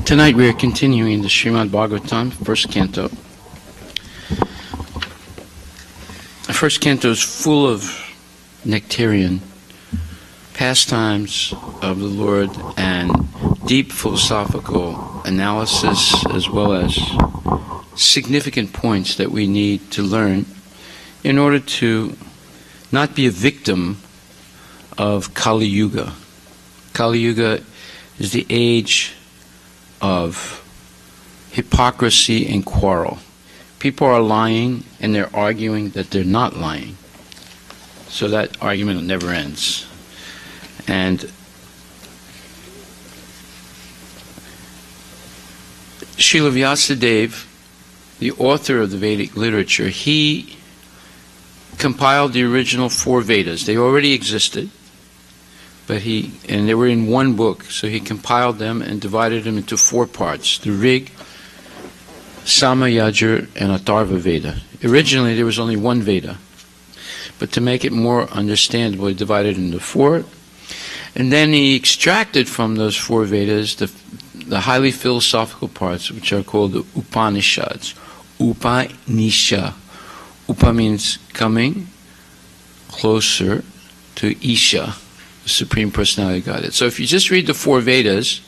Tonight we are continuing the Srimad Bhagavatam, first canto. The first canto is full of nectarian pastimes of the Lord and deep philosophical analysis, as well as significant points that we need to learn in order to not be a victim of Kali Yuga. Kali Yuga is the age of hypocrisy and quarrel. People are lying and they're arguing that they're not lying. So that argument never ends. And Srila Vyasadeva, the author of the Vedic literature, he compiled the original 4 Vedas. They already existed, but they were in one book, so he compiled them and divided them into 4 parts: the Rig, Sama, Yajur, and Atharva Veda. Originally there was only 1 Veda, but to make it more understandable, he divided it into 4. And then he extracted from those 4 Vedas the highly philosophical parts, which are called the Upanishads. Upanisha. Upa means coming closer to Isha, the Supreme Personality of Godhead. So if you just read the 4 Vedas,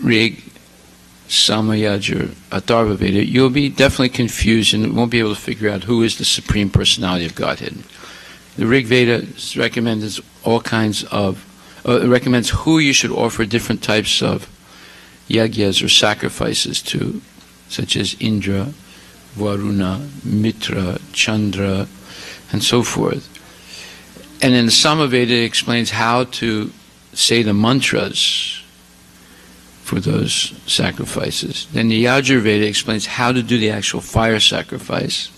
Rig, Sama, Yajur, Atharva Veda, you'll be definitely confused and won't be able to figure out who is the Supreme Personality of Godhead. The Rig Veda recommends all kinds of, recommends who you should offer different types of yagyas or sacrifices to, such as Indra, Varuna, Mitra, Chandra, and so forth. And in the Samaveda, it explains how to say the mantras for those sacrifices. Then the Yajurveda explains how to do the actual fire sacrifice,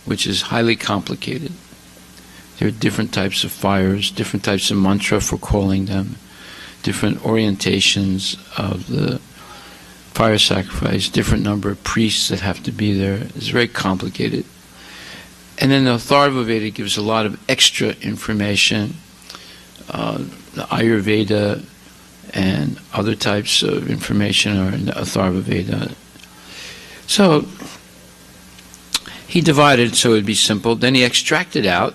which is highly complicated. There are different types of fires, different types of mantra for calling them, different orientations of the fire sacrifice, different number of priests that have to be there. It's very complicated. And then the Atharva Veda gives a lot of extra information, the Ayurveda and other types of information are in the Atharva Veda. So he divided so it would be simple. Then he extracted out,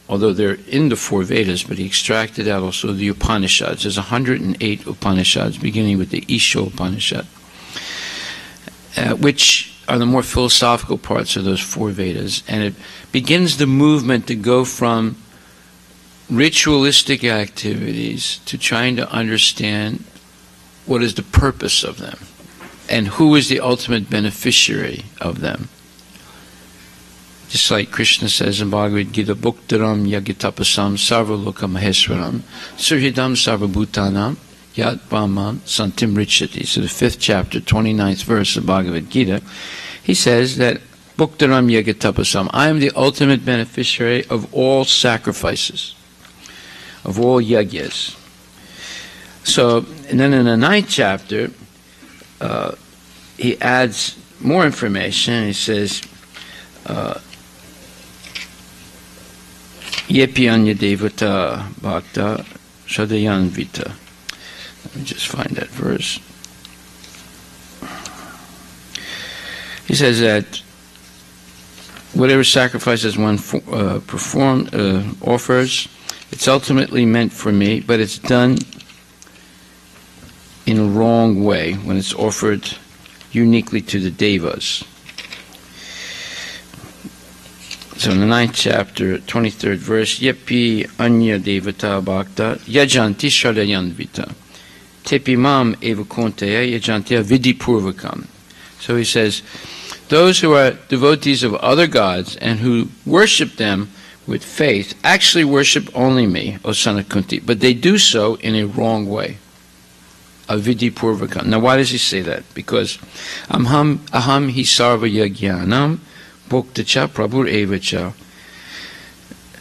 although they're in the 4 Vedas, but he extracted out also the Upanishads. There's 108 Upanishads, beginning with the Isha Upanishad, which are the more philosophical parts of those 4 Vedas. And it begins the movement to go from ritualistic activities to trying to understand what is the purpose of them and who is the ultimate beneficiary of them. Just like Krishna says in Bhagavad Gita, Bhuktaram Yagitapasam Sarvaloka Maheswaram Surhidam Sarvabhutanam Yat Brahman Santim Richati. So the 5th chapter, 29th verse of Bhagavad Gita, he says that Bhuktaram Yagitapasam, I am the ultimate beneficiary of all sacrifices, of all yagyas. So, and then in the 9th chapter, he adds more information. He says, Yepi anya devata bhakta shadayanvita. Let me just find that verse. He says that whatever sacrifices one offers, it's ultimately meant for me, but it's done in a wrong way when it's offered uniquely to the devas. So in the 9th chapter, 23rd verse, Yepi anya devata bhakta yajanti shadayanvita. Tepi mam eva konteya yajantiya vidipurvakam. So he says, those who are devotees of other gods and who worship them with faith actually worship only me, O son of Kunti, but they do so in a wrong way. Avidipurvakam. Now why does he say that? Because aham hi sarva yagyanam bhoktacha prabhur evacha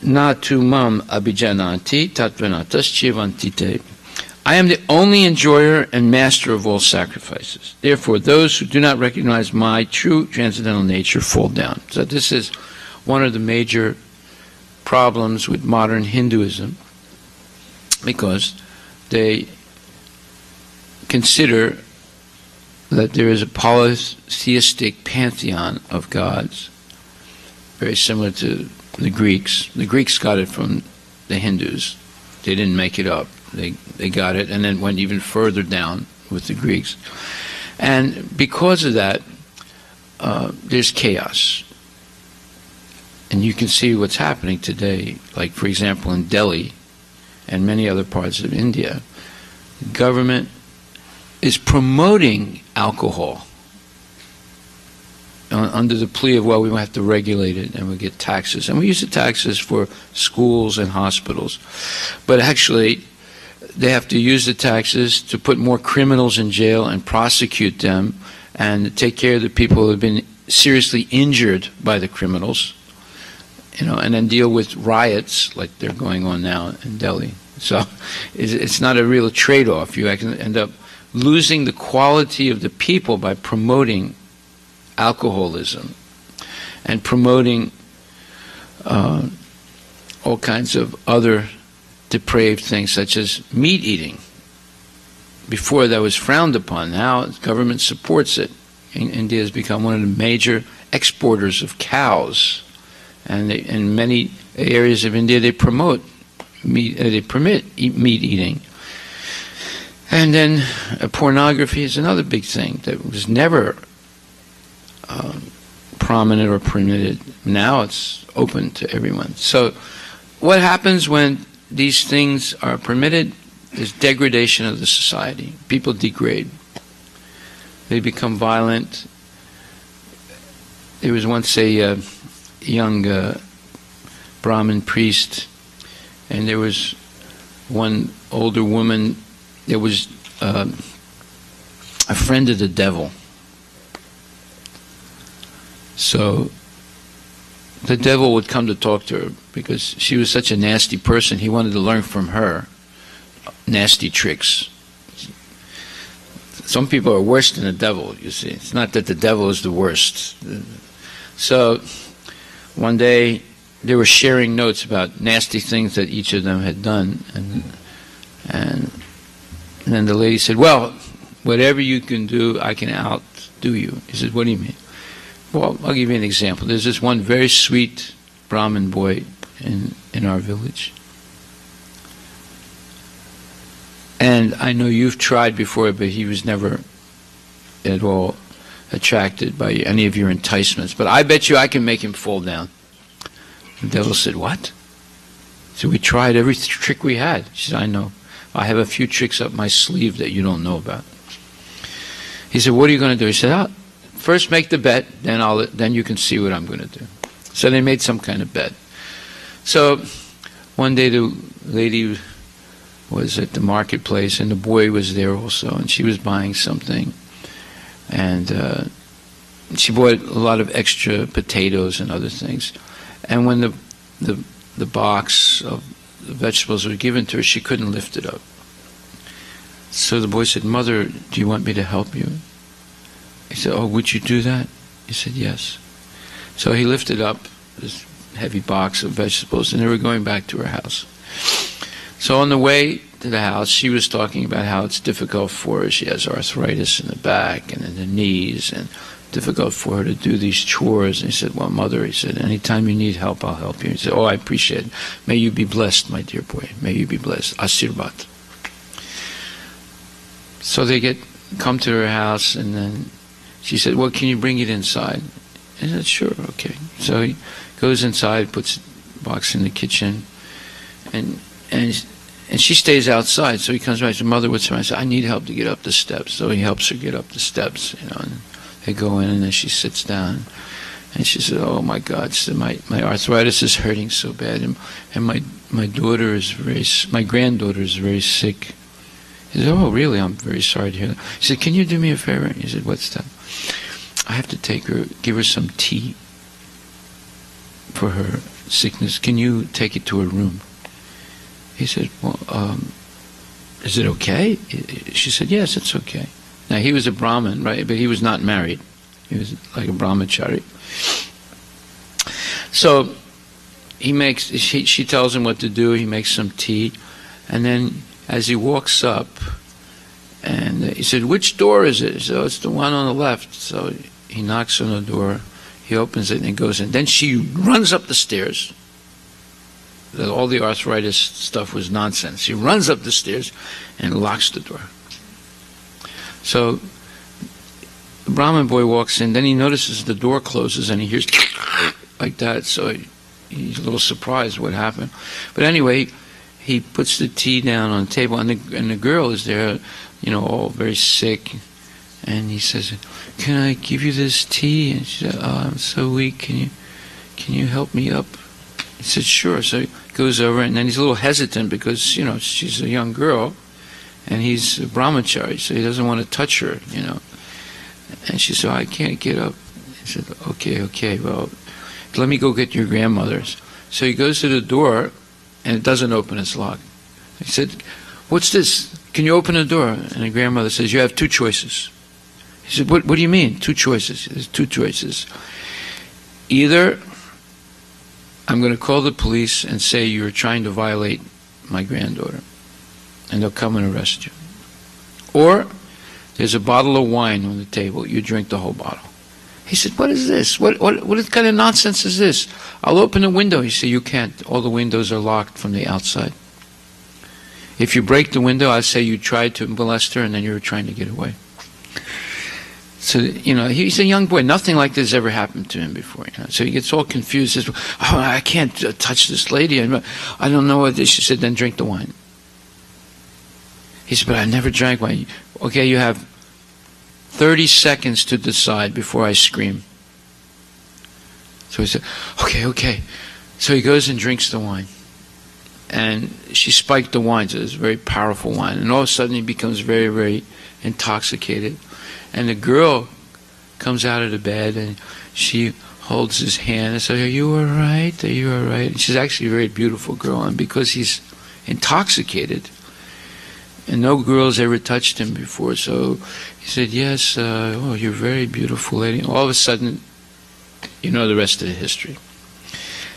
na tu mam abhijananti tatvanatas chivantite. I am the only enjoyer and master of all sacrifices. Therefore, those who do not recognize my true transcendental nature fall down. So this is one of the major problems with modern Hinduism, because they consider that there is a polytheistic pantheon of gods, very similar to the Greeks. The Greeks got it from the Hindus. They didn't make it up. They got it and then went even further down with the Greeks. And because of that, there's chaos. And you can see what's happening today, like, for example, in Delhi and many other parts of India. The government is promoting alcohol under the plea of, well, we have to regulate it and we get taxes. And we use the taxes for schools and hospitals. But actually, they have to use the taxes to put more criminals in jail and prosecute them and take care of the people who have been seriously injured by the criminals, and then deal with riots like they're going on now in Delhi. So it's not a real trade-off. You can end up losing the quality of the people by promoting alcoholism and promoting all kinds of other depraved things, such as meat eating. Before that was frowned upon. Now the government supports it. India has become one of the major exporters of cows, and in many areas of India they promote meat. They permit meat eating. And then pornography is another big thing that was never prominent or permitted. Now it's open to everyone. So what happens when these things are permitted is degradation of the society. People degrade. They become violent. There was once a young Brahmin priest, and there was one older woman that was a friend of the devil. So the devil would come to talk to her because she was such a nasty person. He wanted to learn from her nasty tricks. Some people are worse than the devil, you see. It's not that the devil is the worst. So one day they were sharing notes about nasty things that each of them had done, and then the lady said, well, whatever you can do, I can outdo you. He said, what do you mean? Well, I'll give you an example. There's this one very sweet Brahmin boy in our village. And I know you've tried before, but he was never at all attracted by any of your enticements. But I bet you I can make him fall down. The devil said, what? So we tried every trick we had. She said, I know. I have a few tricks up my sleeve that you don't know about. He said, what are you going to do? He said, first make the bet, then you can see what I'm going to do. So they made some kind of bet. So one day the lady was at the marketplace, and the boy was there also, and she was buying something. And she bought a lot of extra potatoes and other things. And when the box of the vegetables were given to her, she couldn't lift it up. So the boy said, Mother, do you want me to help you? He said, oh, would you do that? He said, yes. So he lifted up this heavy box of vegetables, and they were going back to her house. So on the way to the house, she was talking about how it's difficult for her. She has arthritis in the back and in the knees, and difficult for her to do these chores. And he said, well, Mother, he said, anytime you need help, I'll help you. He said, oh, I appreciate it. May you be blessed, my dear boy. May you be blessed. Asirbat. So they come to her house, and then she said, well, can you bring it inside? He said, sure, okay. So he goes inside, puts the box in the kitchen, and she stays outside. So he comes back and says, Mother, what's the matter? I said, I need help to get up the steps. So he helps her get up the steps, and they go in, and then she sits down. And she said, oh my God, she said, my arthritis is hurting so bad, and my daughter is my granddaughter is very sick. He said, oh really, I'm very sorry to hear that. He said, can you do me a favor? He said, what's that? I have to give her some tea for her sickness. Can you take it to her room? He said, well, is it okay? She said, yes, it's okay. Now, he was a Brahmin, right? But he was not married. He was like a brahmachari. So she tells him what to do. He makes some tea. And then as he walks up, and He said, which door is it? He said, oh, it's the one on the left. So he knocks on the door. He opens it and he goes in. Then she runs up the stairs. All the arthritis stuff was nonsense. She runs up the stairs and locks the door. So the Brahmin boy walks in. Then he notices the door closes and he hears like that. So he's a little surprised what happened. But anyway, he puts the tea down on the table, and the girl is there, all very sick. And he says, can I give you this tea? And she said, oh, I'm so weak. Can you help me up? He said, sure. So he goes over, and then he's a little hesitant because, she's a young girl, and he's a brahmachari, so he doesn't want to touch her, And she said, I can't get up. He said, okay, well, let me go get your grandmother's. So he goes to the door, and it doesn't open, it's locked. He said, what's this? Can you open the door? And the grandmother says, you have two choices. He said, what do you mean, two choices? There's two choices. Either I'm going to call the police and say you're trying to violate my granddaughter, and they'll come and arrest you. Or there's a bottle of wine on the table. You drink the whole bottle. He said, what is this? What kind of nonsense is this? I'll open the window. He said, you can't. All the windows are locked from the outside. If you break the window, I say you tried to molest her and then you were trying to get away. So, he's a young boy. Nothing like this ever happened to him before. So he gets all confused. He says, oh, I can't touch this lady. I don't know what this. She said, then drink the wine. He said, but I never drank wine. Okay, you have 30 seconds to decide before I scream. So he said, okay. So he goes and drinks the wine. And she spiked the wine, so it's a very powerful wine. And all of a sudden he becomes very, very intoxicated. And the girl comes out of the bed and she holds his hand and says, are you all right? Are you all right? And she's actually a very beautiful girl. And because he's intoxicated, and no girls ever touched him before, so he said, yes, oh, you're a very beautiful lady. And all of a sudden, the rest of the history.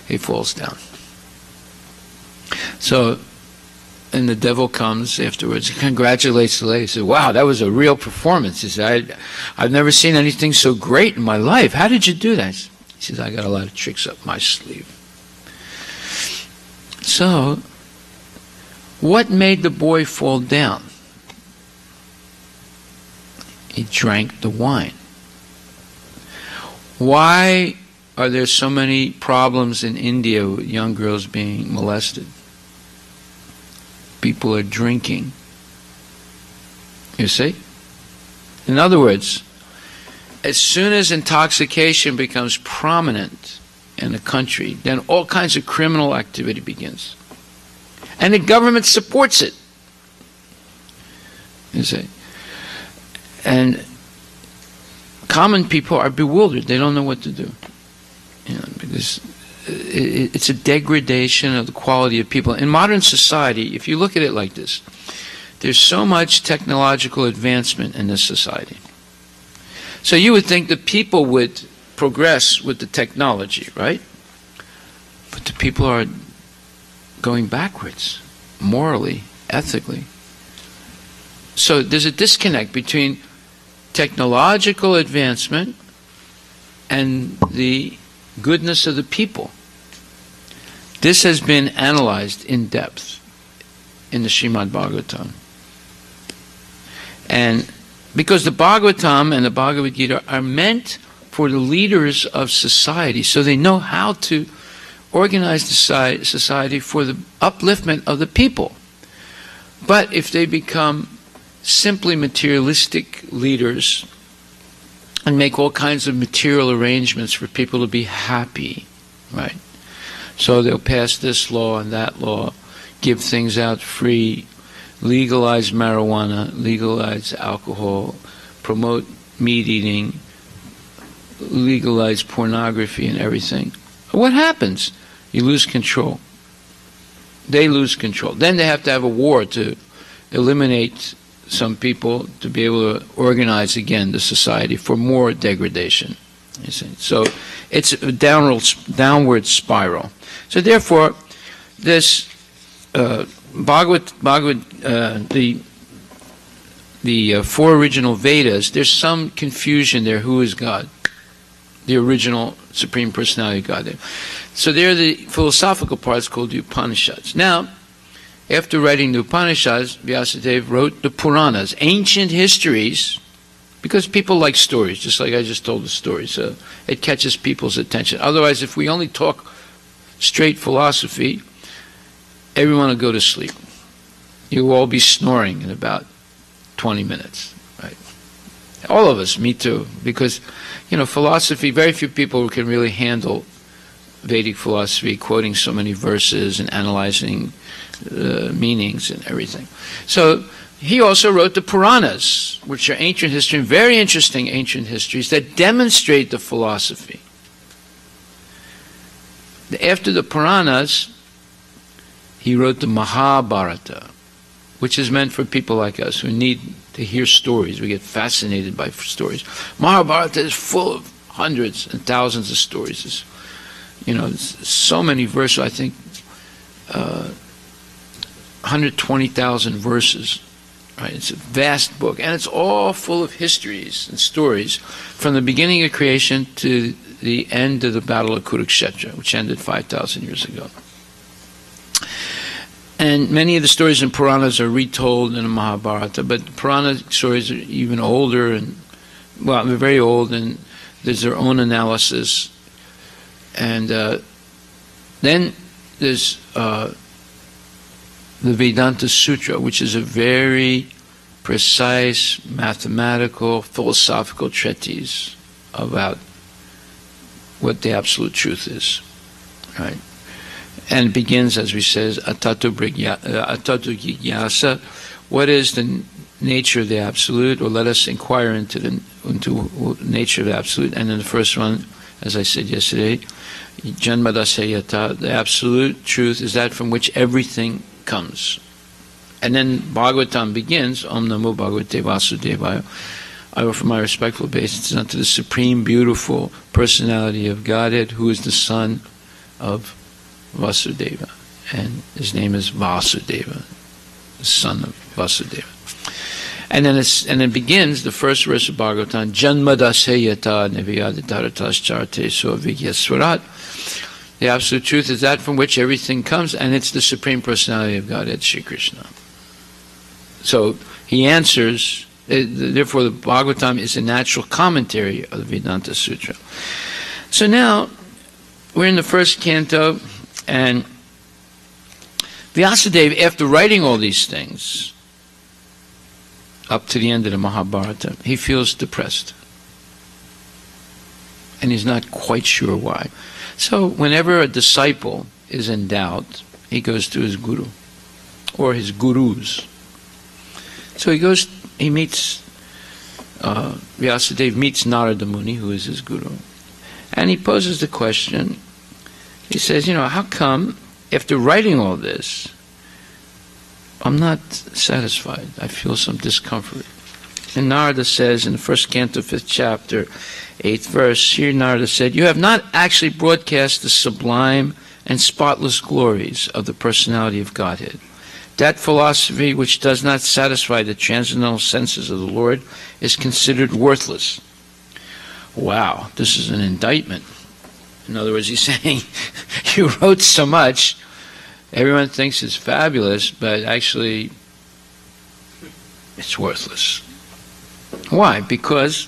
He falls down. So, and the devil comes afterwards and congratulates the lady. He says, wow, that was a real performance. He said, I've never seen anything so great in my life. How did you do that? He says, I got a lot of tricks up my sleeve. So, what made the boy fall down? He drank the wine. Why are there so many problems in India with young girls being molested? People are drinking. You see? In other words, as soon as intoxication becomes prominent in a country, then all kinds of criminal activity begins. And the government supports it. You see? And common people are bewildered. They don't know what to do. Because it's a degradation of the quality of people. In modern society, if you look at it like this, there's so much technological advancement in this society. So you would think that people would progress with the technology, right? But the people are going backwards, morally, ethically. So there's a disconnect between technological advancement and the goodness of the people. This has been analyzed in depth in the Srimad Bhagavatam. And because the Bhagavatam and the Bhagavad Gita are meant for the leaders of society, so they know how to organize the society for the upliftment of the people. But if they become simply materialistic leaders and make all kinds of material arrangements for people to be happy, right? So they'll pass this law and that law, give things out free, legalize marijuana, legalize alcohol, promote meat eating, legalize pornography and everything. What happens? You lose control. They lose control. Then they have to have a war to eliminate some people to be able to organize again the society for more degradation. You see? So it's a downward spiral. So therefore, this the four original Vedas, there's some confusion there. Who is God? The original Supreme Personality of Godhead. So there, the philosophical part is called the Upanishads. Now, after writing the Upanishads, Vyasadeva wrote the Puranas, ancient histories, because people like stories, just like I just told the story, so it catches people's attention. Otherwise, if we only talk straight philosophy, everyone will go to sleep. You will all be snoring in about 20 minutes, right? All of us, me too, because, philosophy, very few people can really handle Vedic philosophy, quoting so many verses and analyzing meanings and everything. So he also wrote the Puranas, which are ancient history, very interesting ancient histories that demonstrate the philosophy. After the Puranas, he wrote the Mahabharata, which is meant for people like us who need to hear stories. We get fascinated by stories. Mahabharata is full of hundreds and thousands of stories. So many verses, I think 120,000 verses. Right? It's a vast book, and it's all full of histories and stories from the beginning of creation to the end of the Battle of Kurukshetra, which ended 5,000 years ago. And many of the stories in Puranas are retold in the Mahabharata, but the Purana stories are even older, and they're very old, and there's their own analysis. And then there's the Vedanta Sutra, which is a very precise, mathematical, philosophical treatise about what the absolute truth is, right? And it begins, as we says, Atatu Jigyasa, what is the nature of the absolute, or let us inquire into the nature of the absolute. And then the first one, as I said yesterday, Janmadasayata, the absolute truth is that from which everything comes. And then Bhagavatam begins, Om Namo Bhagavate Vasudevaya. I offer my respectful obeisances unto the supreme, beautiful personality of Godhead, who is the son of Vasudeva. And his name is Vasudeva, the son of Vasudeva. And then it begins, the first verse of Bhagavatam, Janmadasayata Nevyaditaratas so Vigyaswarat. The absolute truth is that from which everything comes, and it's the Supreme Personality of Godhead, Sri Krishna. So he answers, therefore the Bhagavatam is a natural commentary of the Vedanta Sutra. So now, we're in the first canto, and Vyasadeva, after writing all these things, up to the end of the Mahabharata, he feels depressed. And he's not quite sure why. So whenever a disciple is in doubt, he goes to his guru, or his gurus. So he meets, Vyasadeva meets Narada Muni, who is his guru, and he poses the question. He says, how come, after writing all this, I'm not satisfied. I feel some discomfort. And Narada says in the first canto, 5th chapter, 8th verse, here Narada said, you have not actually broadcast the sublime and spotless glories of the personality of Godhead. That philosophy which does not satisfy the transcendental senses of the Lord is considered worthless. Wow, this is an indictment. In other words, he's saying, you wrote so much, everyone thinks it's fabulous, but actually it's worthless. Why? Because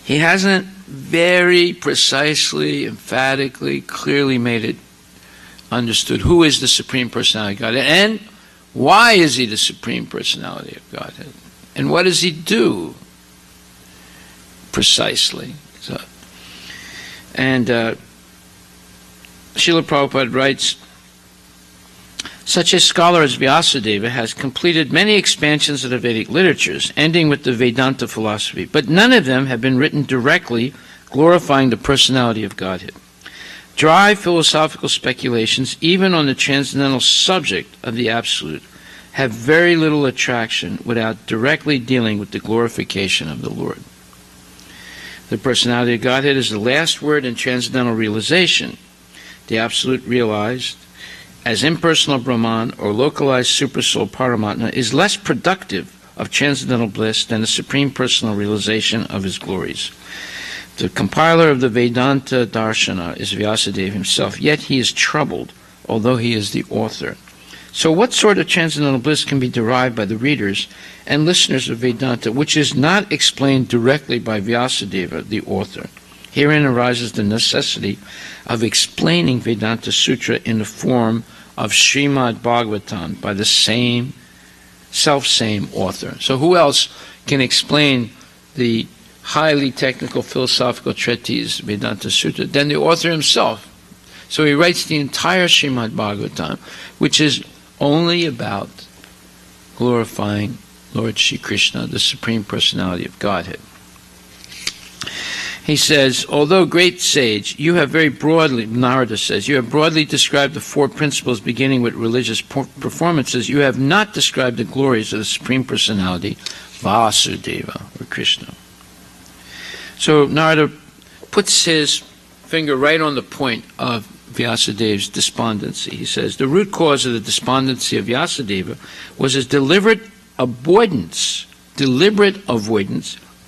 he hasn't very precisely, emphatically, clearly made it understood who is the Supreme Personality of Godhead, and why is he the Supreme Personality of Godhead, and what does he do precisely. So, and Srila Prabhupada writes, such a scholar as Vyasadeva has completed many expansions of the Vedic literatures, ending with the Vedanta philosophy, but none of them have been written directly glorifying the personality of Godhead. Dry philosophical speculations, even on the transcendental subject of the Absolute, have very little attraction without directly dealing with the glorification of the Lord. The personality of Godhead is the last word in transcendental realization. The Absolute realized as impersonal Brahman or localized Supersoul Paramatma is less productive of transcendental bliss than the supreme personal realization of his glories. The compiler of the Vedanta Darshana is Vyasadeva himself, yet he is troubled, although he is the author. So what sort of transcendental bliss can be derived by the readers and listeners of Vedanta, which is not explained directly by Vyasadeva, the author? Herein arises the necessity of explaining Vedanta Sutra in the form of Srimad Bhagavatam by the same, self-same author. So who else can explain the highly technical philosophical treatise Vedanta Sutra than the author himself? So he writes the entire Srimad Bhagavatam, which is only about glorifying Lord Shri Krishna, the Supreme Personality of Godhead. He says, although great sage, you have very broadly, Narada says, you have broadly described the four principles beginning with religious performances. You have not described the glories of the Supreme Personality, Vasudeva, or Krishna. So Narada puts his finger right on the point of Vyasadeva's despondency. He says, the root cause of the despondency of Vyasadeva was his deliberate avoidance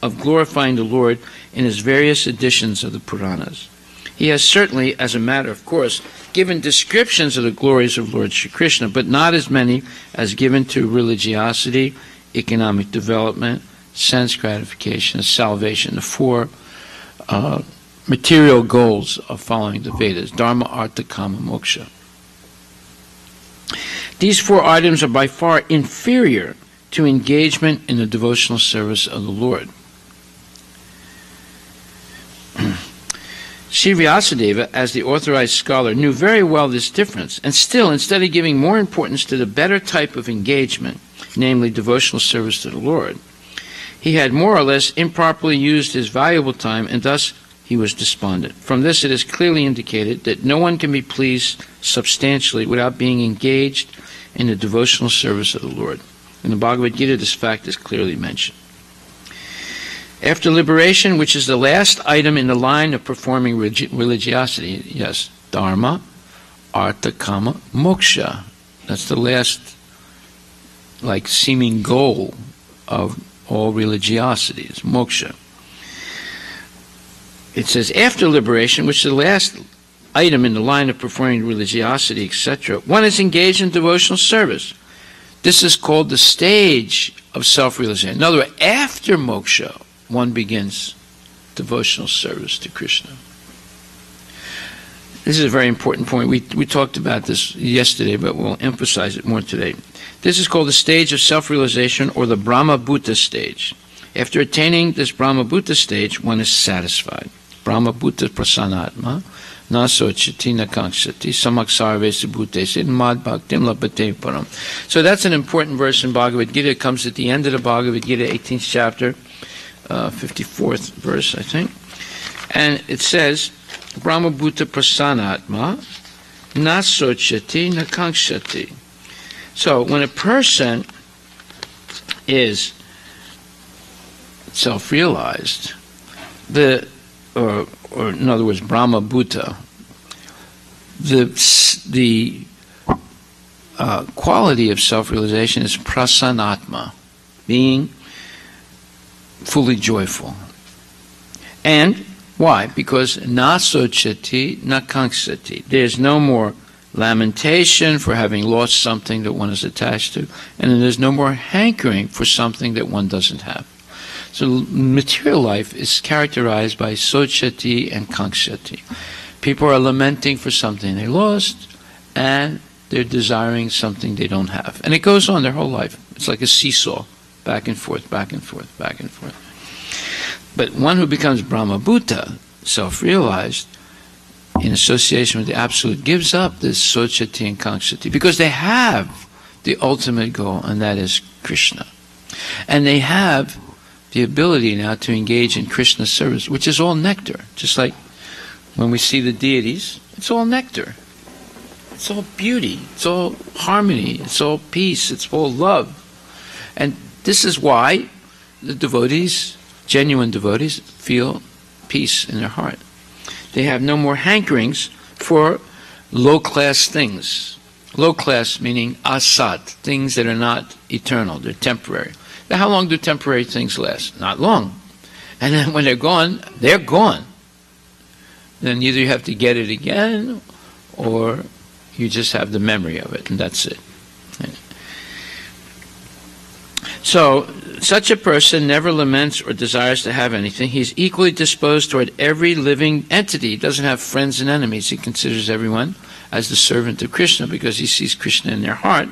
of glorifying the Lord in his various editions of the Puranas. He has certainly, as a matter of course, given descriptions of the glories of Lord Shri Krishna, but not as many as given to religiosity, economic development, sense gratification, salvation, the four material goals of following the Vedas, Dharma, Artha, Kama, Moksha. These four items are by far inferior to engagement in the devotional service of the Lord. Sri Vyasadeva, as the authorized scholar, knew very well this difference, and still, instead of giving more importance to the better type of engagement, namely devotional service to the Lord, he had more or less improperly used his valuable time, and thus he was despondent. From this it is clearly indicated that no one can be pleased substantially without being engaged in the devotional service of the Lord. In the Bhagavad Gita, this fact is clearly mentioned. After liberation, which is the last item in the line of performing religiosity, yes, Dharma, Artha, Kama, Moksha. That's the last, seeming goal of all religiosity, is Moksha. It says, after liberation, which is the last item in the line of performing religiosity, etc., one is engaged in devotional service. This is called the stage of self-realization. In other words, after moksha, one begins devotional service to Krishna. This is a very important point. We talked about this yesterday, but we'll emphasize it more today. This is called the stage of self-realization, or the Brahma Bhuta stage. After attaining this Brahma Bhuta stage, one is satisfied. Brahma Bhuta prasanatma, na sochati na kankshati, samaksarvesa bhutesa, mad bhaktim labhate param. So that's an important verse in Bhagavad Gita. It comes at the end of the Bhagavad Gita, 18th chapter, 54th verse, I think. And it says, Brahma Bhuta prasanatma, na sochati na kankshati. So when a person is self-realized, or in other words, Brahma Bhuta, the quality of self-realization is prasanatma, being fully joyful. And why? Because na sochati na kankshati. There's no more lamentation for having lost something that one is attached to, and then there's no more hankering for something that one doesn't have. So material life is characterized by sochati and kankshati. People are lamenting for something they lost, and they're desiring something they don't have. And it goes on their whole life. It's like a seesaw, back and forth, back and forth, back and forth. But one who becomes Brahma Bhuta, self-realized, in association with the Absolute, gives up this sochati and kankshati, because they have the ultimate goal, and that is Krishna. And they have the ability now to engage in Krishna service, which is all nectar. Just like when we see the deities, it's all nectar. It's all beauty. It's all harmony. It's all peace. It's all love. And this is why the devotees, genuine devotees, feel peace in their heart. They have no more hankerings for low-class things. Low-class meaning asat, things that are not eternal, they're temporary. Now, how long do temporary things last? Not long. And then when they're gone, they're gone. Then either you have to get it again, or you just have the memory of it, and that's it. So, such a person never laments or desires to have anything. He's equally disposed toward every living entity. He doesn't have friends and enemies. He considers everyone as the servant of Krishna because he sees Krishna in their heart.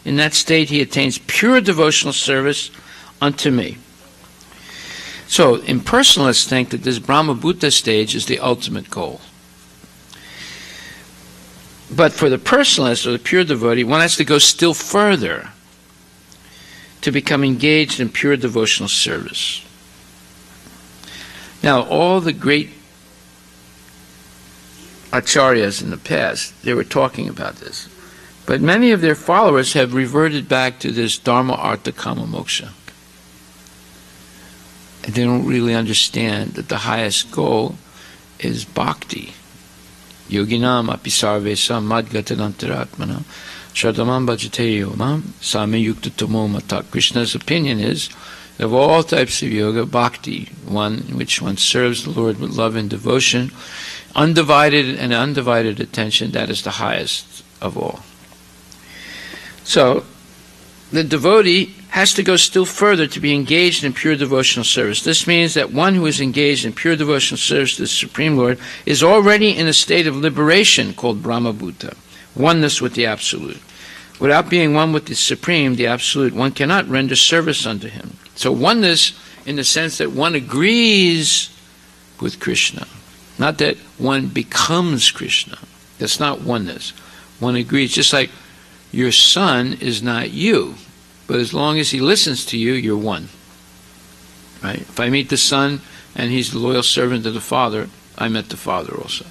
In that state, he attains pure devotional service unto me. So, impersonalists think that this Brahma-bhuta stage is the ultimate goal. But for the personalist or the pure devotee, one has to go still further to become engaged in pure devotional service. Now, all the great acharyas in the past, they were talking about this. But many of their followers have reverted back to this dharma, artha, kama, moksha. And they don't really understand that the highest goal is bhakti. Yoginam api sarvesam madgatadantaratmana shradamam bhajate yomam same yukta tomo mata. Krishna's opinion is, of all types of yoga, bhakti, one in which one serves the Lord with love and devotion, undivided attention, that is the highest of all. So, the devotee has to go still further to be engaged in pure devotional service. This means that one who is engaged in pure devotional service to the Supreme Lord is already in a state of liberation called Brahma-bhuta, oneness with the Absolute. Without being one with the Supreme, the Absolute, one cannot render service unto him. So oneness in the sense that one agrees with Krishna, not that one becomes Krishna. That's not oneness. One agrees, just like your son is not you, but as long as he listens to you, you're one. Right? If I meet the son and he's the loyal servant of the father, I met the father also.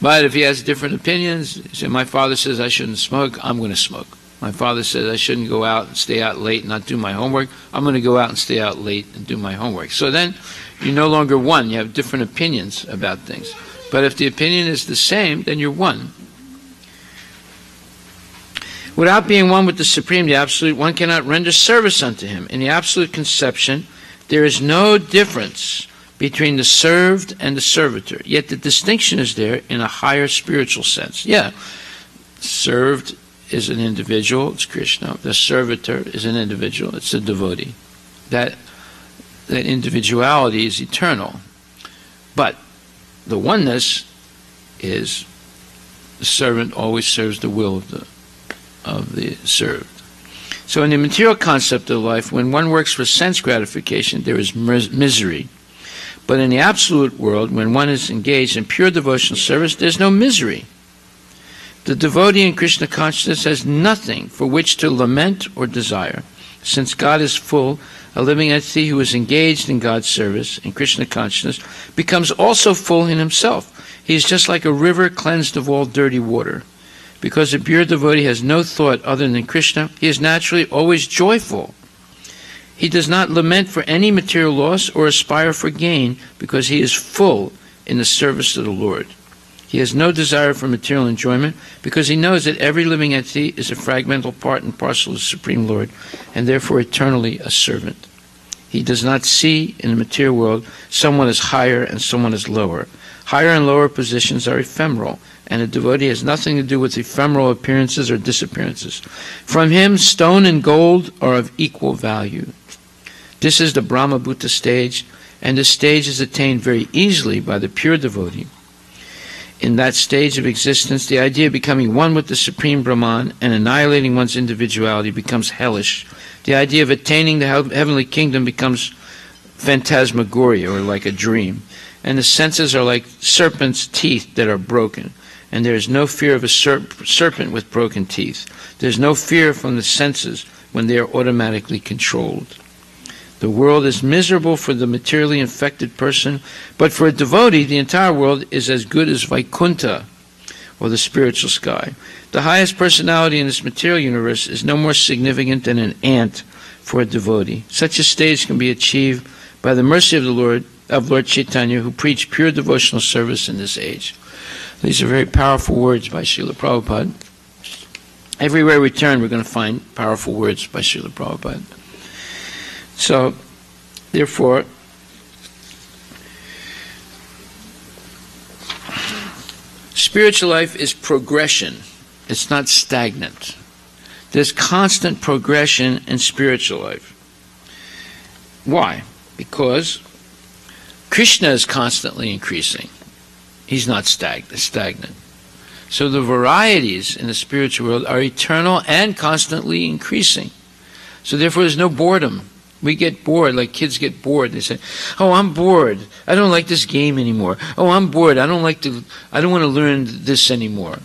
But if he has different opinions, say, my father says I shouldn't smoke, I'm going to smoke. My father says I shouldn't go out and stay out late and not do my homework, I'm going to go out and stay out late and do my homework. So then you're no longer one. You have different opinions about things. But if the opinion is the same, then you're one. Without being one with the Supreme, the Absolute, one cannot render service unto him. In the Absolute conception, there is no difference between the served and the servitor. Yet the distinction is there in a higher spiritual sense. Yeah, served is an individual, it's Krishna. The servitor is an individual, it's a devotee. That individuality is eternal. But the oneness is the servant always serves the will of the served. So in the material concept of life, when one works for sense gratification, there is misery. But in the absolute world, when one is engaged in pure devotional service, there's no misery. The devotee in Krishna consciousness has nothing for which to lament or desire. Since God is full, a living entity who is engaged in God's service, in Krishna consciousness, becomes also full in himself. He is just like a river cleansed of all dirty water. Because a pure devotee has no thought other than Krishna, he is naturally always joyful. He does not lament for any material loss or aspire for gain because he is full in the service of the Lord. He has no desire for material enjoyment because he knows that every living entity is a fragmental part and parcel of the Supreme Lord and therefore eternally a servant. He does not see in the material world someone as higher and someone as lower. Higher and lower positions are ephemeral, and a devotee has nothing to do with ephemeral appearances or disappearances. From him, stone and gold are of equal value. This is the Brahma-bhuta stage, and this stage is attained very easily by the pure devotee. In that stage of existence, the idea of becoming one with the Supreme Brahman and annihilating one's individuality becomes hellish. The idea of attaining the heavenly kingdom becomes phantasmagoria, or like a dream. And the senses are like serpents' teeth that are broken. And there is no fear of a serpent with broken teeth. There is no fear from the senses when they are automatically controlled. The world is miserable for the materially infected person, but for a devotee, the entire world is as good as Vaikuntha, or the spiritual sky. The highest personality in this material universe is no more significant than an ant for a devotee. Such a stage can be achieved by the mercy of the Lord Chaitanya, who preached pure devotional service in this age. These are very powerful words by Srila Prabhupada. Everywhere we turn, we're going to find powerful words by Srila Prabhupada. So, therefore, spiritual life is progression. It's not stagnant. There's constant progression in spiritual life. Why? Because Krishna is constantly increasing. He's not stagnant. So the varieties in the spiritual world are eternal and constantly increasing. So therefore there's no boredom. We get bored, like kids get bored. They say, "Oh, I'm bored. I don't like this game anymore. Oh, I'm bored. I don't want to learn this anymore.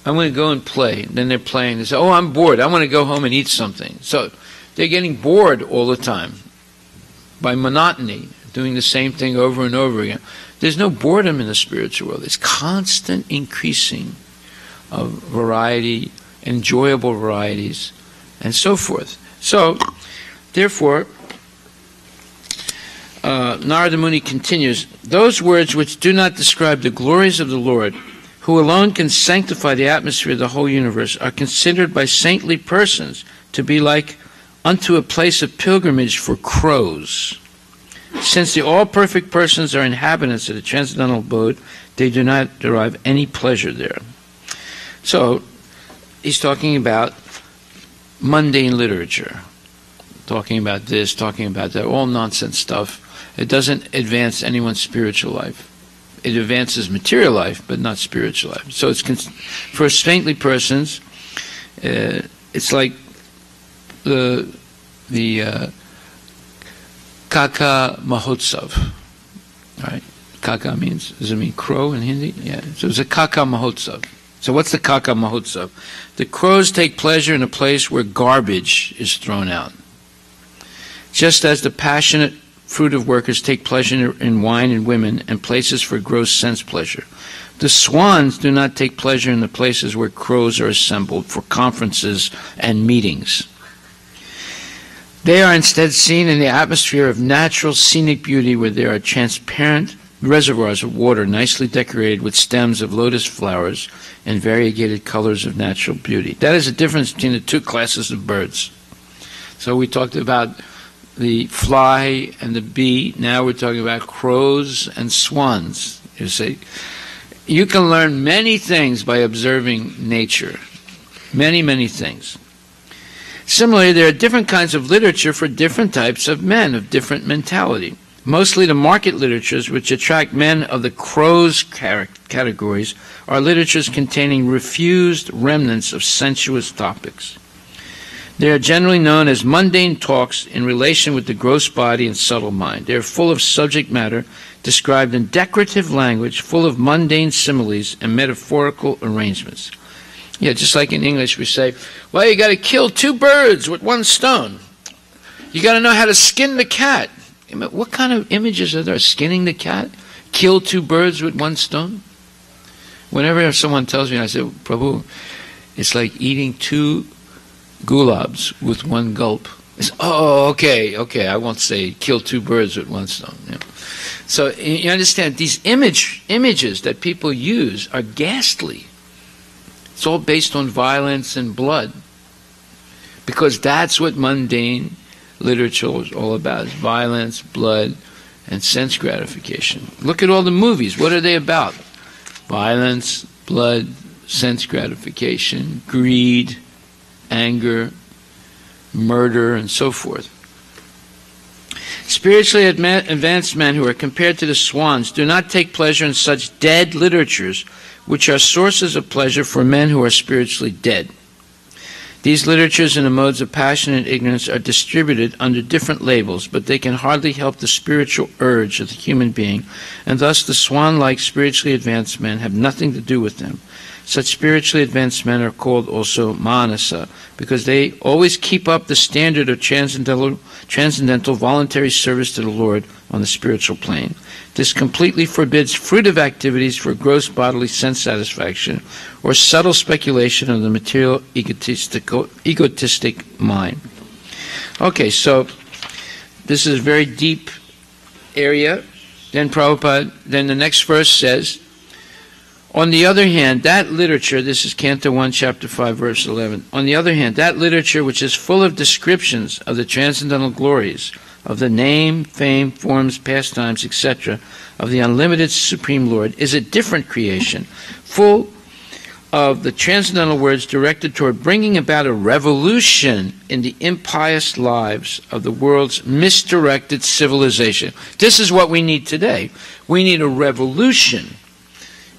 I want to go and play." Then they're playing. They say, "Oh, I'm bored. I want to go home and eat something." So they're getting bored all the time by monotony, doing the same thing over and over again. There's no boredom in the spiritual world. It's constant increasing of variety, enjoyable varieties, and so forth. So, therefore, Narada Muni continues, "Those words which do not describe the glories of the Lord, who alone can sanctify the atmosphere of the whole universe, are considered by saintly persons to be like unto a place of pilgrimage for crows. Since the all-perfect persons are inhabitants of the transcendental abode, they do not derive any pleasure there." So, he's talking about mundane literature. Talking about this, talking about that, all nonsense stuff. It doesn't advance anyone's spiritual life. It advances material life, but not spiritual life. So it's for saintly persons, it's like the Kaka Mahotsav. Right? Kaka means, does it mean crow in Hindi? Yeah. So it's a Kaka Mahotsav. So what's the Kaka Mahotsav? The crows take pleasure in a place where garbage is thrown out. Just as the passionate fruitive workers take pleasure in wine and women and places for gross sense pleasure, the swans do not take pleasure in the places where crows are assembled for conferences and meetings. They are instead seen in the atmosphere of natural scenic beauty, where there are transparent reservoirs of water nicely decorated with stems of lotus flowers and variegated colors of natural beauty. That is the difference between the two classes of birds. So we talked about the fly and the bee. Now we're talking about crows and swans. You see, you can learn many things by observing nature. Many, many things. Similarly, there are different kinds of literature for different types of men of different mentality. Mostly the market literatures which attract men of the crows categories are literatures containing refused remnants of sensuous topics. They are generally known as mundane talks in relation with the gross body and subtle mind. They are full of subject matter described in decorative language, full of mundane similes and metaphorical arrangements. Yeah, just like in English we say, well, you got to kill 2 birds with 1 stone. You got to know how to skin the cat. What kind of images are there? Skinning the cat? Kill 2 birds with 1 stone? Whenever someone tells me, I say, Prabhu, it's like eating 2 gulabs with 1 gulp. It's, oh, okay, I won't say kill 2 birds with 1 stone. Yeah. So you understand, these images that people use are ghastly. It's all based on violence and blood, because that's what mundane literature is all about: violence, blood, and sense gratification. Look at all the movies. What are they about? Violence, blood, sense gratification, greed, anger, murder, and so forth. Spiritually advanced men who are compared to the swans do not take pleasure in such dead literatures, which are sources of pleasure for men who are spiritually dead. These literatures in the modes of passion and ignorance are distributed under different labels, but they can hardly help the spiritual urge of the human being, and thus the swan-like spiritually advanced men have nothing to do with them. Such spiritually advanced men are called also manasa, because they always keep up the standard of transcendental voluntary service to the Lord on the spiritual plane. This completely forbids fruitive activities for gross bodily sense satisfaction or subtle speculation of the material egotistic mind. Okay, so this is a very deep area. Then Prabhupada, then the next verse says, On the other hand, that literature, this is Canto 1, Chapter 5, verse 11. On the other hand, that literature which is full of descriptions of the transcendental glories, of the name, fame, forms, pastimes, etc., of the unlimited Supreme Lord, is a different creation, full of the transcendental words directed toward bringing about a revolution in the impious lives of the world's misdirected civilization. This is what we need today. We need a revolution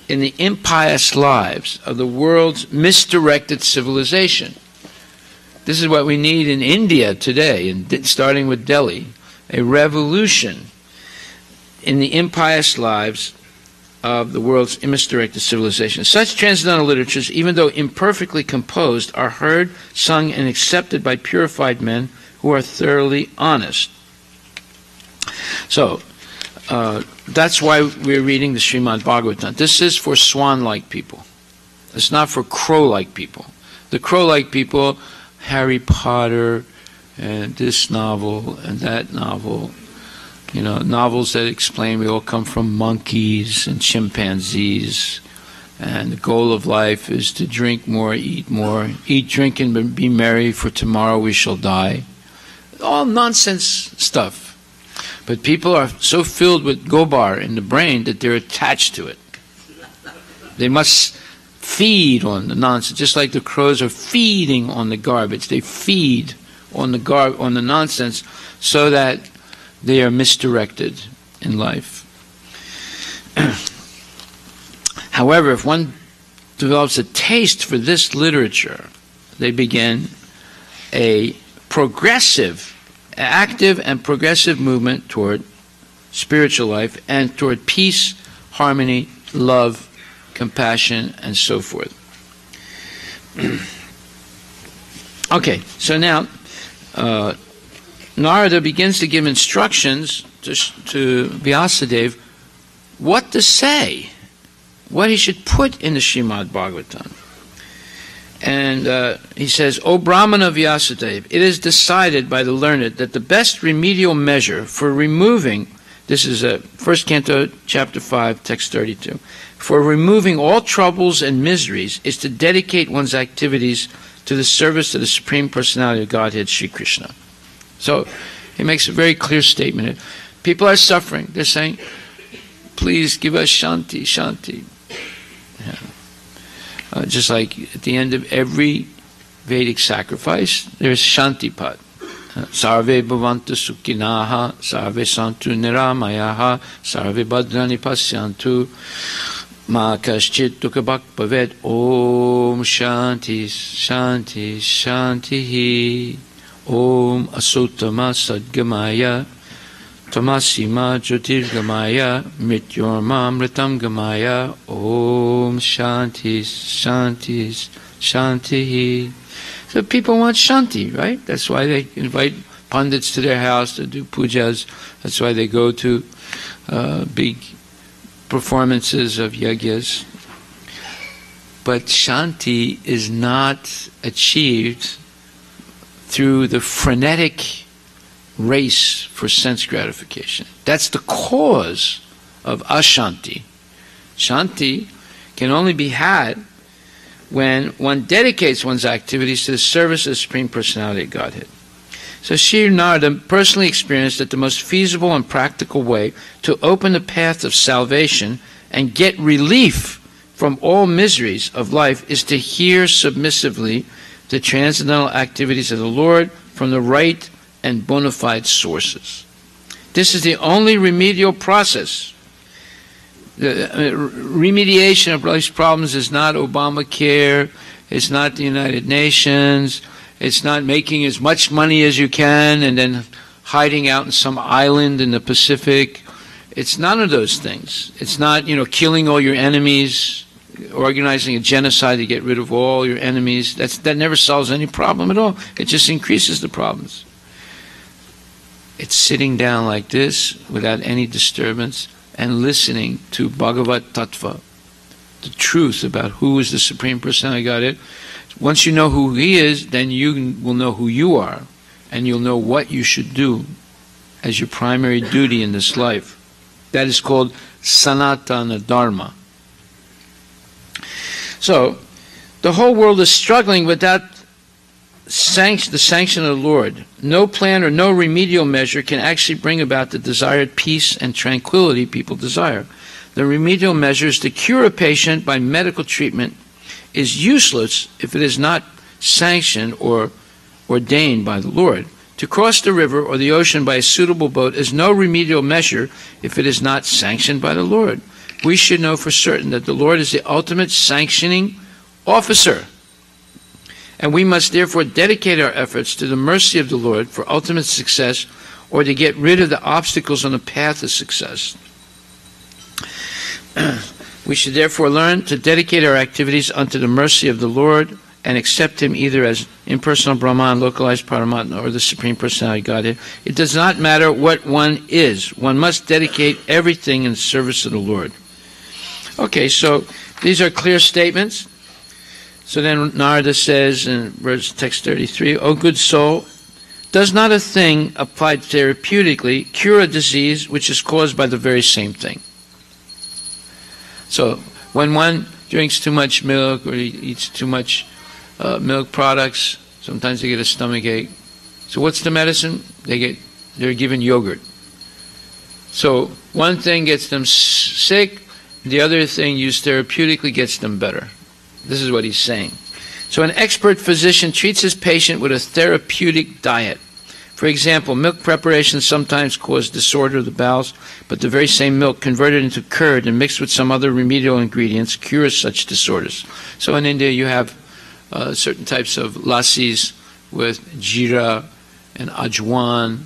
in the impious lives of the world's misdirected civilization. This is what we need in India today, starting with Delhi, a revolution in the impious lives of the world's misdirected civilization. Such transcendental literatures, even though imperfectly composed, are heard, sung, and accepted by purified men who are thoroughly honest. So, that's why we're reading the Srimad Bhagavatam. This is for swan-like people. It's not for crow-like people. The crow-like people, Harry Potter, and this novel, and that novel, you know, novels that explain we all come from monkeys and chimpanzees, and the goal of life is to drink more, eat, drink, and be merry, for tomorrow we shall die. All nonsense stuff. But people are so filled with gobar in the brain that they're attached to it. They must feed on the nonsense, just like the crows are feeding on the garbage. They feed on the nonsense so that they are misdirected in life. However, if one develops a taste for this literature, they begin a active and progressive movement toward spiritual life and toward peace, harmony, love, compassion, and so forth. Okay, so now Narada begins to give instructions to Vyasadeva what to say, what he should put in the Srimad Bhagavatam. And he says, O Brahmana Vyasadeva, it is decided by the learned that the best remedial measure for removing, this is 1 Canto, Chapter 5, Text 32, for removing all troubles and miseries is to dedicate one's activities to the service of the Supreme Personality of Godhead, Sri Krishna. So he makes a very clear statement. People are suffering. They're saying, please give us shanti, shanti. Yeah. Just like at the end of every Vedic sacrifice, there's Shantipat. Sarve bhavantu sukhinaha, sarve santu niramayaha, sarve bhadrani pasyantu, ma kaschit dukhabhak bhavet, om shanti, shanti, shantihi, om asutama sadgamaya, Tamasima Jyotirgamaya Mrityorma Mritam Gamaya Om Shanti Shanti Shanti. So people want Shanti, right? That's why they invite pundits to their house to do pujas. That's why they go to big performances of yajnas. But Shanti is not achieved through the frenetic race for sense gratification. That's the cause of ashanti. Shanti can only be had when one dedicates one's activities to the service of the Supreme Personality of Godhead. So Sri Narada personally experienced that the most feasible and practical way to open the path of salvation and get relief from all miseries of life is to hear submissively the transcendental activities of the Lord from the right and bona fide sources. This is the only remedial process. The remediation of life's problems is not Obamacare, it's not the United Nations, it's not making as much money as you can and then hiding out in some island in the Pacific. It's none of those things. It's not, killing all your enemies, organizing a genocide to get rid of all your enemies. That never solves any problem at all. It just increases the problems. It's sitting down like this without any disturbance and listening to Bhagavad Tattva, the truth about who is the Supreme Personality of Godhead. Once you know who He is, then you will know who you are, and you'll know what you should do as your primary duty in this life. That is called Sanatana Dharma. So, the whole world is struggling without the sanction of the Lord. No plan or no remedial measure can actually bring about the desired peace and tranquility people desire. The remedial measures to cure a patient by medical treatment is useless if it is not sanctioned or ordained by the Lord. To cross the river or the ocean by a suitable boat is no remedial measure if it is not sanctioned by the Lord. We should know for certain that the Lord is the ultimate sanctioning officer, and we must therefore dedicate our efforts to the mercy of the Lord for ultimate success, or to get rid of the obstacles on the path of success. We should therefore learn to dedicate our activities unto the mercy of the Lord and accept Him either as impersonal Brahman, localized Paramatma, or the Supreme Personality of Godhead. It does not matter what one is. One must dedicate everything in the service of the Lord. Okay, so these are clear statements. So then Narada says in verse text 33, O good soul, does not a thing applied therapeutically cure a disease which is caused by the very same thing? So when one drinks too much milk or he eats too much milk products, sometimes they get a stomach ache. So what's the medicine? They're given yogurt. So one thing gets them sick, the other thing used therapeutically gets them better. This is what he's saying. So an expert physician treats his patient with a therapeutic diet. For example, milk preparations sometimes cause disorder of the bowels, but the very same milk converted into curd and mixed with some other remedial ingredients cures such disorders. So in India you have certain types of lassis with jeera and ajwan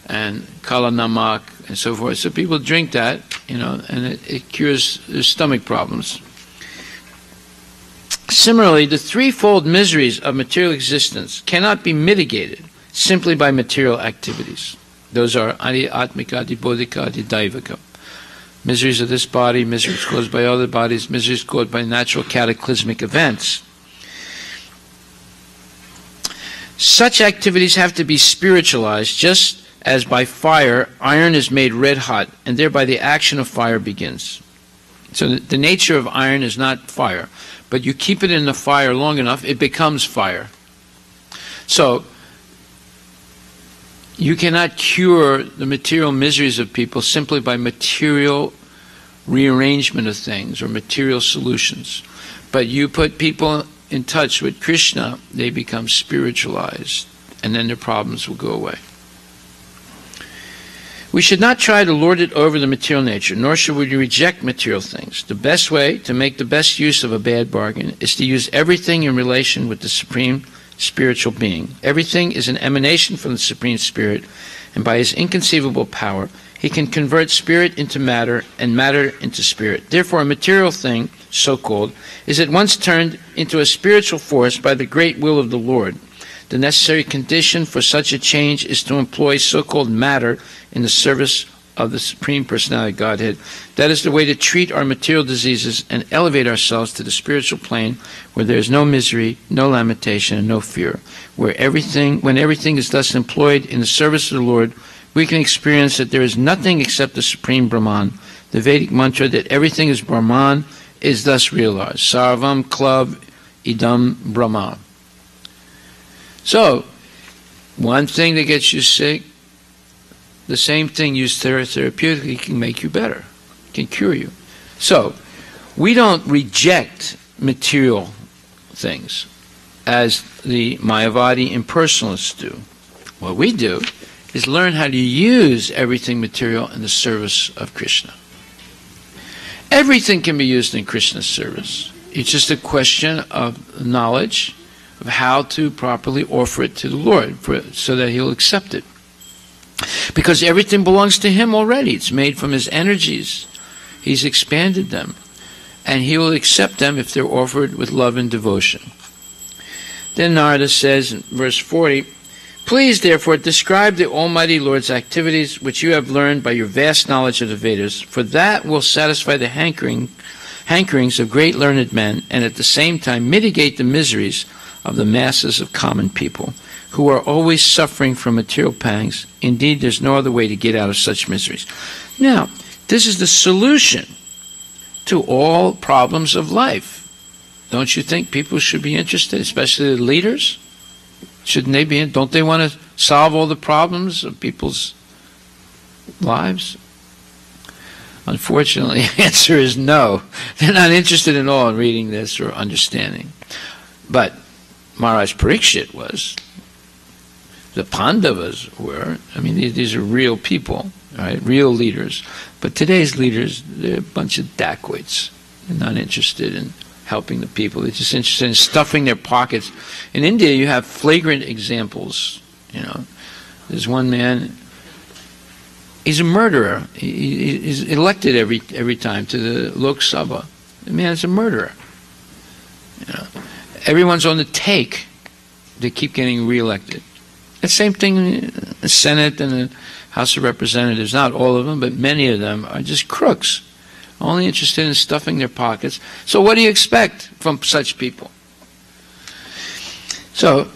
and kala namak and so forth. So people drink that, and it cures their stomach problems. Similarly, the threefold miseries of material existence cannot be mitigated simply by material activities. Those are adi atmika, adi bodhika, adi daivika. Miseries of this body, miseries caused by other bodies, miseries caused by natural cataclysmic events. Such activities have to be spiritualized, just as by fire iron is made red hot, and thereby the action of fire begins. So the nature of iron is not fire, but you keep it in the fire long enough, it becomes fire. So you cannot cure the material miseries of people simply by material rearrangement of things or material solutions. But you put people in touch with Krishna, they become spiritualized, and then their problems will go away. We should not try to lord it over the material nature, nor should we reject material things. The best way to make the best use of a bad bargain is to use everything in relation with the Supreme Spiritual Being. Everything is an emanation from the Supreme Spirit, and by His inconceivable power, He can convert spirit into matter and matter into spirit. Therefore, a material thing, so-called, is at once turned into a spiritual force by the great will of the Lord. The necessary condition for such a change is to employ so-called matter in the service of the Supreme Personality of Godhead. That is the way to treat our material diseases and elevate ourselves to the spiritual plane where there is no misery, no lamentation, and no fear. When everything is thus employed in the service of the Lord, we can experience that there is nothing except the Supreme Brahman. The Vedic mantra that everything is Brahman is thus realized. Sarvam Klav Idam Brahma. So, one thing that gets you sick, the same thing used therapeutically can make you better, can cure you. So, we don't reject material things as the Mayavadi impersonalists do. What we do is learn how to use everything material in the service of Krishna. Everything can be used in Krishna's service. It's just a question of knowledge of how to properly offer it to the Lord so that He'll accept it. Because everything belongs to Him already. It's made from His energies. He's expanded them. And He will accept them if they're offered with love and devotion. Then Narada says in verse 40, Please, therefore, describe the Almighty Lord's activities which you have learned by your vast knowledge of the Vedas, for that will satisfy the hankerings of great learned men, and at the same time mitigate the miseries of the masses of common people, who are always suffering from material pangs. Indeed, there's no other way to get out of such miseries. Now, this is the solution to all problems of life. Don't you think people should be interested, especially the leaders? Shouldn't they be? Don't they want to solve all the problems of people's lives? Unfortunately, the answer is no. They're not interested at all in reading this or understanding. But Maharaj Parikshit was. The Pandavas were. I mean, these are real people, right? Real leaders. But today's leaders, they're a bunch of dacoits. They're not interested in helping the people. They're just interested in stuffing their pockets. In India, you have flagrant examples. There's one man. He's a murderer. He's elected every time to the Lok Sabha. The man's a murderer. Everyone's on the take. They keep getting reelected. The same thing in the Senate and the House of Representatives. Not all of them, but many of them are just crooks. Only interested in stuffing their pockets. So what do you expect from such people? So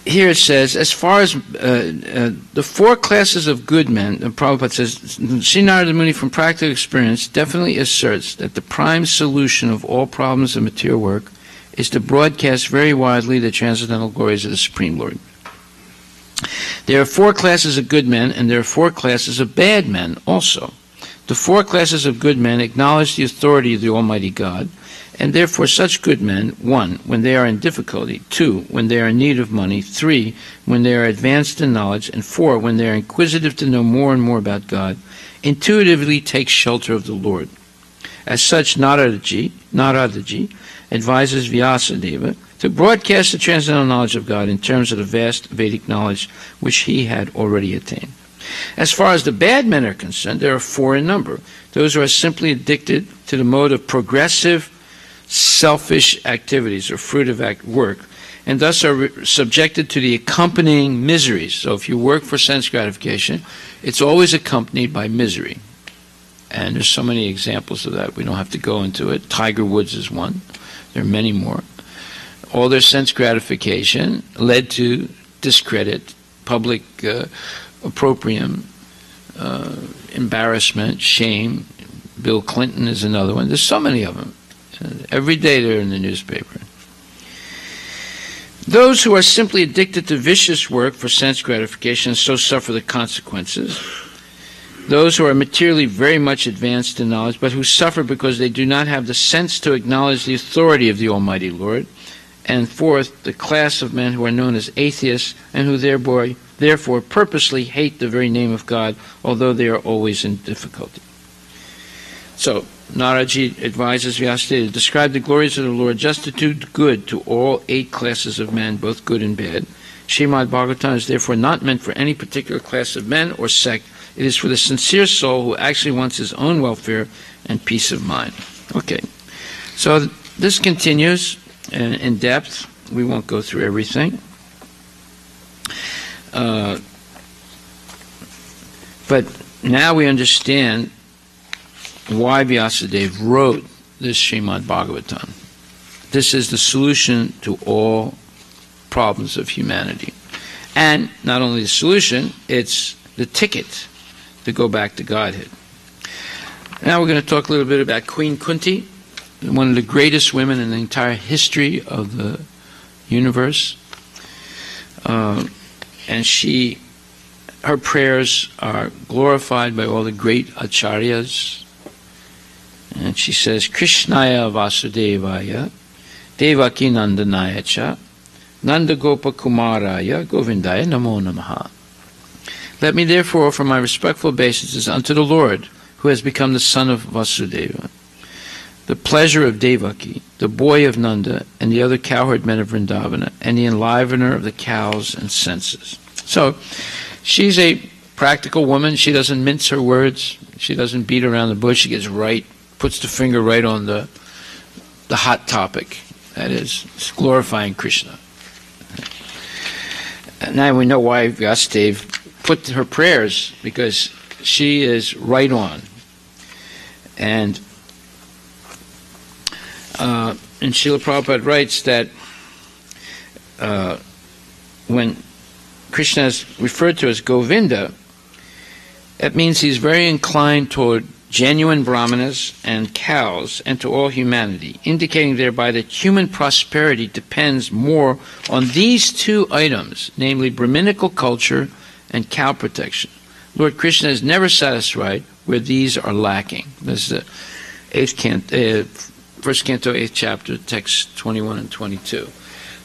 here it says, as far as the four classes of good men, Prabhupada says, Sri Narada Muni from practical experience definitely asserts that the prime solution of all problems of material work is to broadcast very widely the transcendental glories of the Supreme Lord. There are four classes of good men, and there are four classes of bad men also. The four classes of good men acknowledge the authority of the Almighty God, and therefore such good men, 1, when they are in difficulty, 2, when they are in need of money, 3, when they are advanced in knowledge, and 4, when they are inquisitive to know more and more about God, intuitively take shelter of the Lord. As such, Naradaji advises Vyasadeva to broadcast the transcendental knowledge of God in terms of the vast Vedic knowledge which he had already attained. As far as the bad men are concerned, there are four in number. Those who are simply addicted to the mode of progressive, selfish activities or fruitive work, and thus are subjected to the accompanying miseries. So if you work for sense gratification, it's always accompanied by misery. And there's so many examples of that. We don't have to go into it. Tiger Woods is one. There are many more. All their sense gratification led to discredit, public opprobrium, embarrassment, shame. Bill Clinton is another one. There's so many of them. Every day they're in the newspaper. Those who are simply addicted to vicious work for sense gratification so suffer the consequences. Those who are materially very much advanced in knowledge, but who suffer because they do not have the sense to acknowledge the authority of the Almighty Lord. And fourth, the class of men who are known as atheists and who therefore purposely hate the very name of God, although they are always in difficulty. So, Naraji advises Vyasadeva to describe the glories of the Lord just to do good to all 8 classes of men, both good and bad. Srimad Bhagavatam is therefore not meant for any particular class of men or sect. It is for the sincere soul who actually wants his own welfare and peace of mind. Okay, so this continues in depth. We won't go through everything. But now we understand why Vyasadeva wrote this Srimad Bhagavatam. This is the solution to all problems of humanity. And not only the solution, it's the ticket to go back to Godhead. Now we're going to talk a little bit about Queen Kunti, one of the greatest women in the entire history of the universe. And her prayers are glorified by all the great acharyas. And she says, Krishnaya Vasudevaya, Devaki Nandanaya cha, Nandagopa Kumaraya, Govindaya Namo Namaha. Let me therefore offer my respectful obeisances unto the Lord, who has become the son of Vasudeva, the pleasure of Devaki, the boy of Nanda, and the other cowherd men of Vrindavana, and the enlivener of the cows and senses. So, she's a practical woman. She doesn't mince her words. She doesn't beat around the bush. She gets right, puts the finger right on the hot topic. That is, glorifying Krishna. And now we know why Vyasadeva put her prayers, because she is right on. And Srila Prabhupada writes that when Krishna is referred to as Govinda, that means he's very inclined toward genuine brahmanas and cows, and to all humanity, indicating thereby that human prosperity depends more on these two items, namely Brahminical culture and cow protection. Lord Krishna is never satisfied where these are lacking. This is the first canto, 8th chapter, text 21 and 22.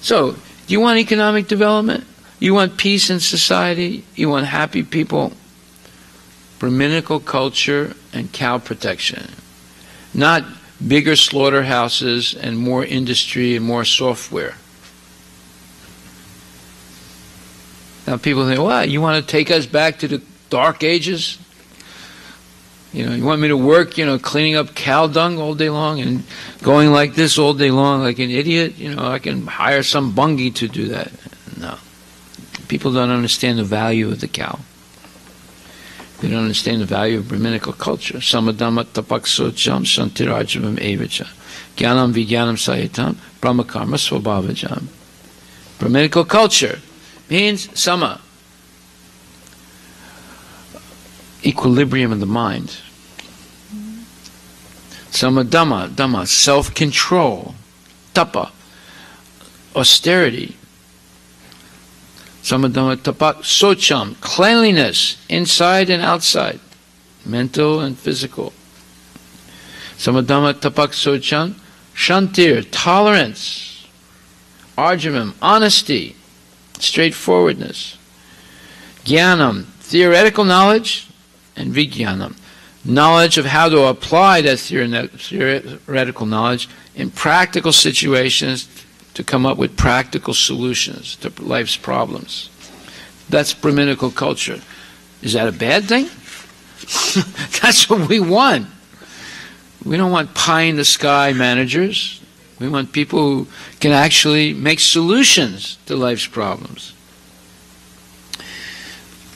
So, do you want economic development? You want peace in society? You want happy people? Brahminical culture and cow protection. Not bigger slaughterhouses and more industry and more software. Now people think, what, you want to take us back to the Dark Ages? You want me to work, cleaning up cow dung all day long and going like this all day long like an idiot? I can hire some bungie to do that. No. People don't understand the value of the cow. They don't understand the value of Brahminical culture. Samadhamma tapaksocham shantirajam evacha. Jnanam vijnanam sahitam brahmakarma swabhavajam. Brahminical culture means sama. Equilibrium of the mind. Samadhamma, dhamma, self-control. Tapa, austerity. Samadhamma tapak socham, cleanliness, inside and outside, mental and physical. Samadhamma tapak socham, shantir, tolerance. Arjamam, honesty, straightforwardness. Jnanam, theoretical knowledge, and vijnanam, knowledge of how to apply that theoretical knowledge in practical situations to come up with practical solutions to life's problems. That's Brahminical culture. Is that a bad thing? That's what we want. We don't want pie-in-the-sky managers. We want people who can actually make solutions to life's problems.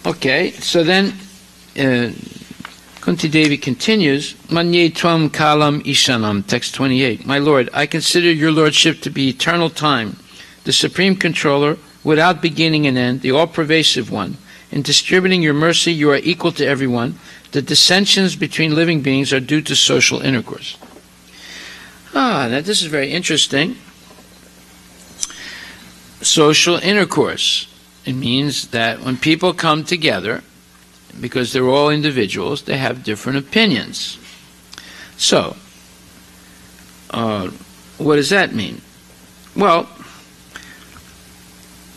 Okay, so then Kunti Devi continues, Manye tvam kalam ishanam, text 28. My Lord, I consider your Lordship to be eternal time, the supreme controller, without beginning and end, the all-pervasive one. In distributing your mercy, you are equal to everyone. The dissensions between living beings are due to social intercourse. Now this is very interesting. Social intercourse. It means that when people come together, because they're all individuals, they have different opinions. So, what does that mean? Well,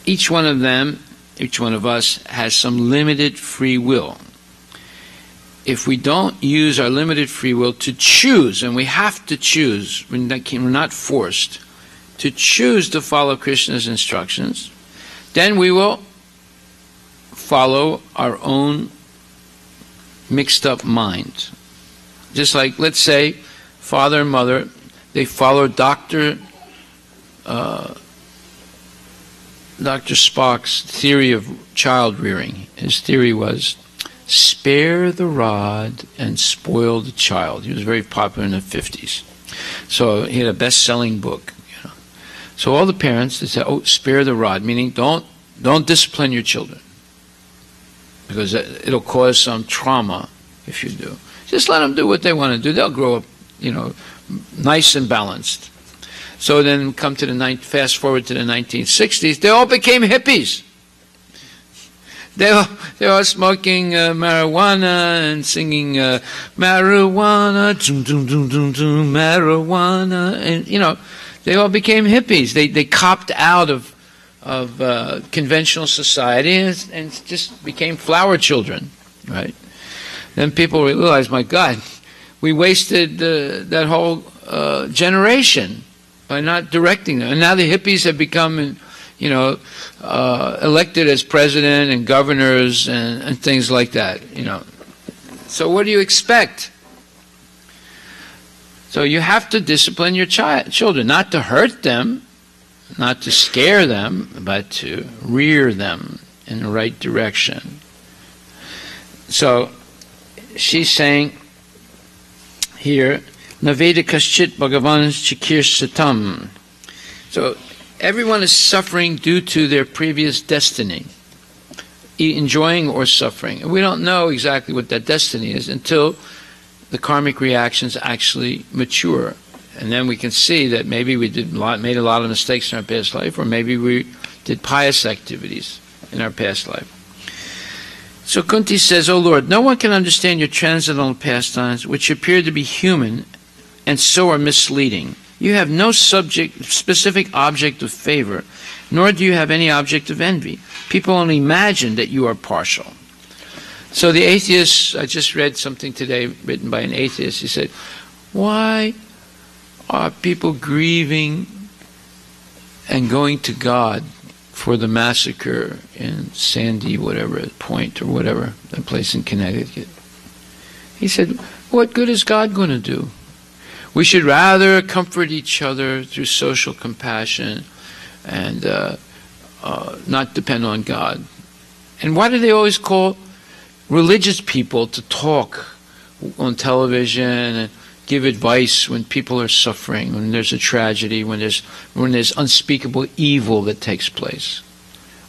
each one of them, each one of us, has some limited free will. If we don't use our limited free will to choose, and we have to choose, we're not forced, to choose to follow Krishna's instructions, then we will follow our own mixed up mind. Just like, let's say, father and mother, they follow Dr. Spock's theory of child rearing. His theory was, spare the rod and spoil the child. He was very popular in the 50s. So he had a best-selling book. So all the parents, they said, oh, spare the rod, meaning don't discipline your children, because it'll cause some trauma if you do. Just let them do what they want to do. They'll grow up, nice and balanced. So then fast forward to the 1960s, they all became hippies. They were smoking marijuana and singing marijuana, marijuana, and they all became hippies. They copped out of conventional society and just became flower children, right? Then people realized, my God, we wasted that whole generation by not directing them. And now the hippies have become, elected as president and governors and things like that, So what do you expect? So you have to discipline your children, not to hurt them, not to scare them, but to rear them in the right direction. So she's saying here, Naveda kaschit bhagavan chikir satam. So everyone is suffering due to their previous destiny, enjoying or suffering. And we don't know exactly what that destiny is until the karmic reactions actually mature. And then we can see that maybe we made a lot of mistakes in our past life, or maybe we did pious activities in our past life. So Kunti says, "O Lord, no one can understand your transcendental pastimes, which appear to be human and so are misleading. You have no specific object of favor, nor do you have any object of envy. People only imagine that you are partial." So the atheists, I just read something today written by an atheist. He said, "Why are people grieving and going to God for the massacre in Sandy, whatever, Point or whatever, that place in Connecticut?" He said, "What good is God going to do? We should rather comfort each other through social compassion and not depend on God." And why do they always call religious people to talk on television and give advice when people are suffering, when there's a tragedy, when there's unspeakable evil that takes place?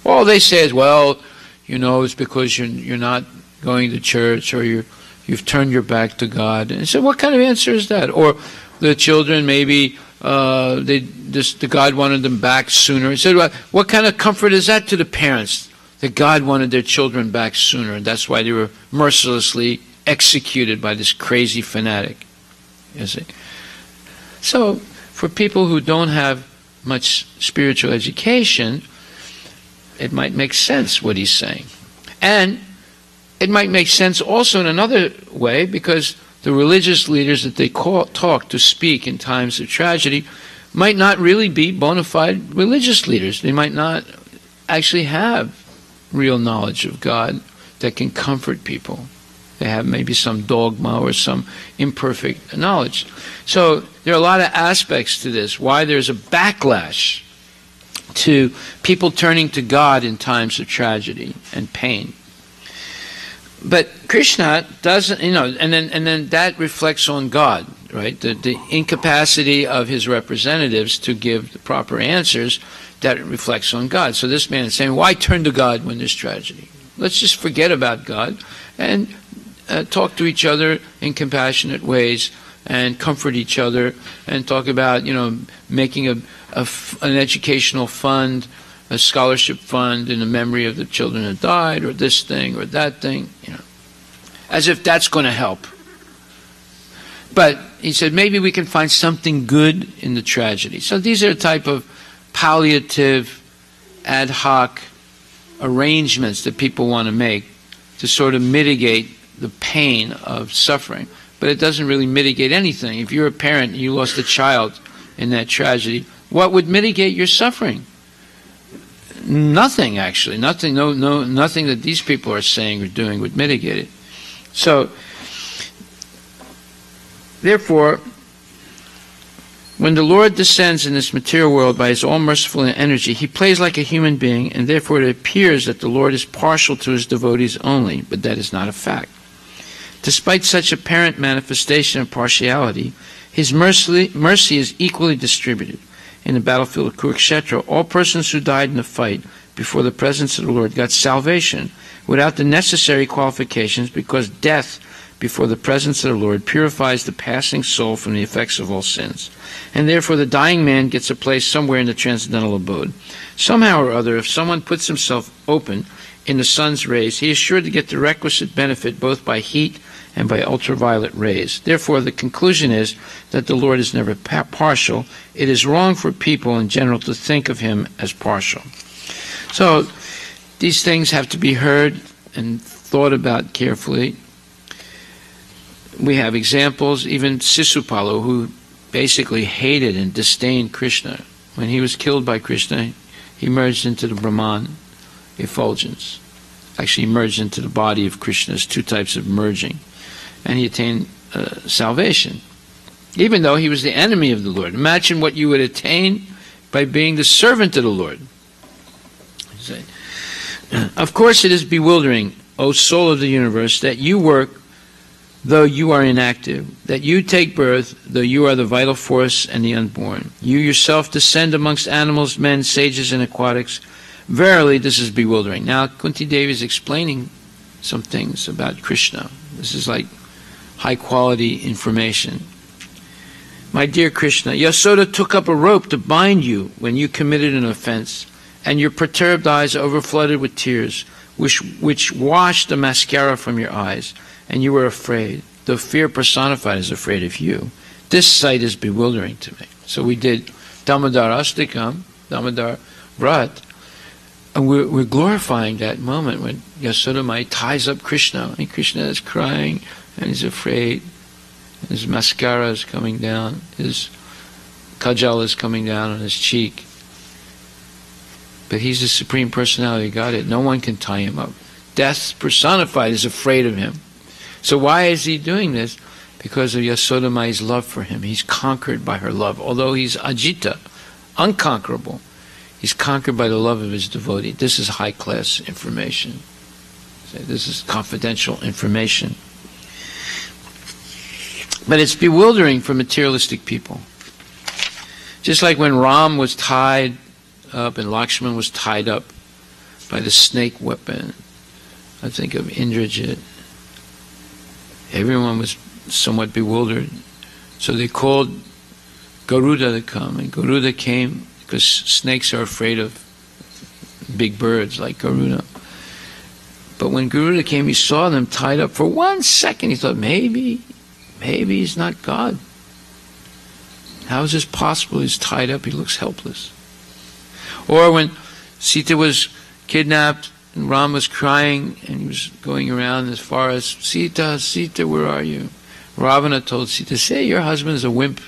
All they say is, "Well, it's because you're not going to church, or you've turned your back to God." And so what kind of answer is that? Or the children, maybe the God wanted them back sooner. He said, "Well, what kind of comfort is that to the parents, that God wanted their children back sooner, and that's why they were mercilessly executed by this crazy fanatic?" You see? So, for people who don't have much spiritual education, it might make sense what he's saying. And it might make sense also in another way, because the religious leaders that they talk to speak in times of tragedy might not really be bona fide religious leaders. They might not actually have real knowledge of God that can comfort people. They have maybe some dogma or some imperfect knowledge. So there are a lot of aspects to this, why there's a backlash to people turning to God in times of tragedy and pain. But Krishna doesn't, and then that reflects on God, right? The incapacity of his representatives to give the proper answers, that reflects on God. So this man is saying, why turn to God when there's tragedy? Let's just forget about God and talk to each other in compassionate ways and comfort each other, and talk about, making an educational fund, a scholarship fund in the memory of the children that died, or this thing or that thing, as if that's going to help. But he said, maybe we can find something good in the tragedy. So these are a type of palliative, ad hoc arrangements that people want to make to sort of mitigate the pain of suffering. But it doesn't really mitigate anything. If you're a parent and you lost a child in that tragedy, what would mitigate your suffering? Nothing, actually. Nothing that these people are saying or doing would mitigate it. So, therefore, when the Lord descends in this material world by his all-merciful energy, he plays like a human being, and therefore it appears that the Lord is partial to his devotees only, but that is not a fact. Despite such apparent manifestation of partiality, his mercy is equally distributed. In the battlefield of Kurukshetra, all persons who died in the fight before the presence of the Lord got salvation without the necessary qualifications, because death before the presence of the Lord purifies the passing soul from the effects of all sins. And therefore the dying man gets a place somewhere in the transcendental abode. Somehow or other, if someone puts himself open in the sun's rays, he is sure to get the requisite benefit both by heat and by ultraviolet rays. Therefore, the conclusion is that the Lord is never partial. It is wrong for people in general to think of him as partial. So, these things have to be heard and thought about carefully. We have examples, even Sisupala, who basically hated and disdained Krishna. When he was killed by Krishna, he merged into the Brahman effulgence. Actually, he merged into the body of Krishna. There's two types of merging. And he attained salvation, even though he was the enemy of the Lord. Imagine what you would attain by being the servant of the Lord. Of course, it is bewildering, O soul of the universe, that you work though you are inactive, that you take birth though you are the vital force and the unborn. You yourself descend amongst animals, men, sages, and aquatics. Verily, this is bewildering. Now, Kunti Devi is explaining some things about Krishna. This is like high-quality information. My dear Krishna, Yasoda took up a rope to bind you when you committed an offense, and your perturbed eyes overflooded with tears, which washed the mascara from your eyes, and you were afraid, though fear personified is afraid of you. This sight is bewildering to me. So we did Damodar Astakam, Damodar Vrat, and we're glorifying that moment when Yasoda Mai ties up Krishna, and Krishna is crying, and he's afraid. His mascara is coming down, his kajal is coming down on his cheek. But he's the Supreme Personality of Godhead. No one can tie him up. Death personified is afraid of him. So why is he doing this? Because of Yasoda Mai's love for him. He's conquered by her love. Although he's Ajita, unconquerable, he's conquered by the love of his devotee. This is high-class information. This is confidential information. But it's bewildering for materialistic people. Just like when Ram was tied up and Lakshman was tied up by the snake weapon, I think of Indrajit, everyone was somewhat bewildered. So they called Garuda to come, and Garuda came because snakes are afraid of big birds like Garuda. But when Garuda came, he saw them tied up. For 1 second, he thought, maybe he's not God. How is this possible? He's tied up, he looks helpless. Or when Sita was kidnapped and Ram was crying and he was going around as far as, Sita, Sita, where are you? Ravana told Sita, say your husband is a wimp.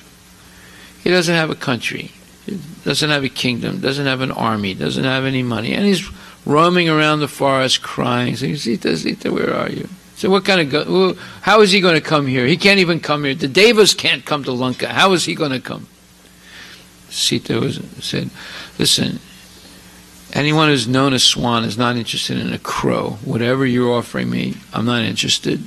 He doesn't have a country, he doesn't have a kingdom, doesn't have an army, doesn't have any money, and he's roaming around the forest crying, saying, Sita, Sita, where are you? So what kind of, how is he going to come here? He can't even come here. The Devas can't come to Lanka. How is he going to come? Sita said, listen, anyone who's known a swan is not interested in a crow. Whatever you're offering me, I'm not interested.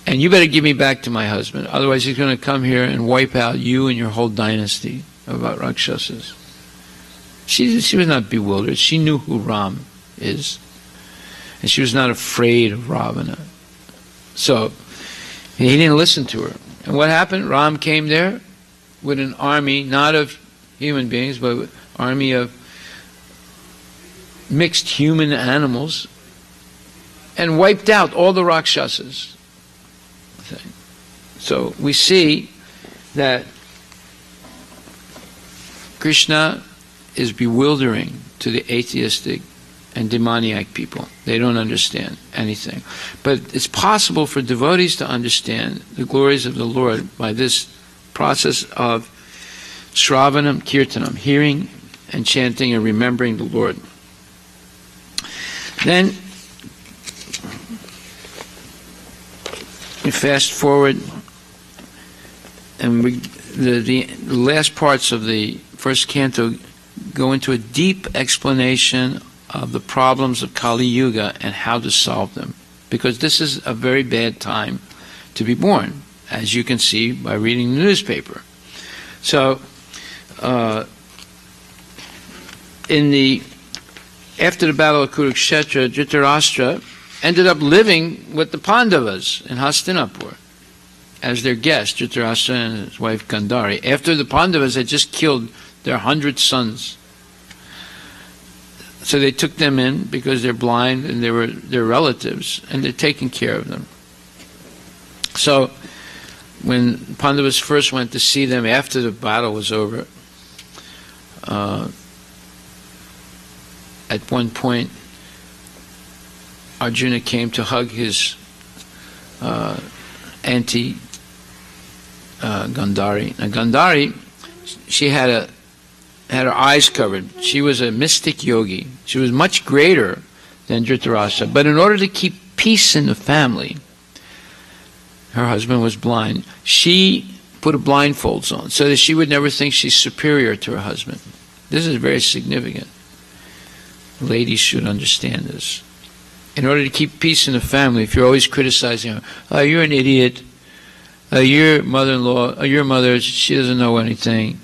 And you better give me back to my husband. Otherwise he's going to come here and wipe out you and your whole dynasty of Rakshasas. She was not bewildered. She knew who Ram is. And she was not afraid of Ravana. So he didn't listen to her. And what happened? Ram came there with an army, not of human beings, but an army of mixed human animals, and wiped out all the Rakshasas. So we see that Krishna is bewildering to the atheistic and demoniac people. They don't understand anything. But it's possible for devotees to understand the glories of the Lord by this process of Shravanam Kirtanam, hearing and chanting and remembering the Lord. Then we fast forward, and the last parts of the first canto go into a deep explanation of the problems of Kali Yuga and how to solve them. Because this is a very bad time to be born, as you can see by reading the newspaper. So, after the battle of Kurukshetra, Dhritarashtra ended up living with the Pandavas in Hastinapur as their guest, Dhritarashtra and his wife Gandhari, after the Pandavas had just killed their 100 sons. So they took them in because they're blind and they were their relatives, and they're taking care of them. So when Pandavas first went to see them after the battle was over, at one point Arjuna came to hug his auntie Gandhari. Now Gandhari, she had her eyes covered. She was a mystic yogi. She was much greater than Dhritarashtra. But in order to keep peace in the family, her husband was blind. She put a blindfolds on so that she would never think she's superior to her husband. This is very significant. Ladies should understand this. In order to keep peace in the family, if you're always criticizing her, oh, you're an idiot, your mother-in-law, your mother, she doesn't know anything,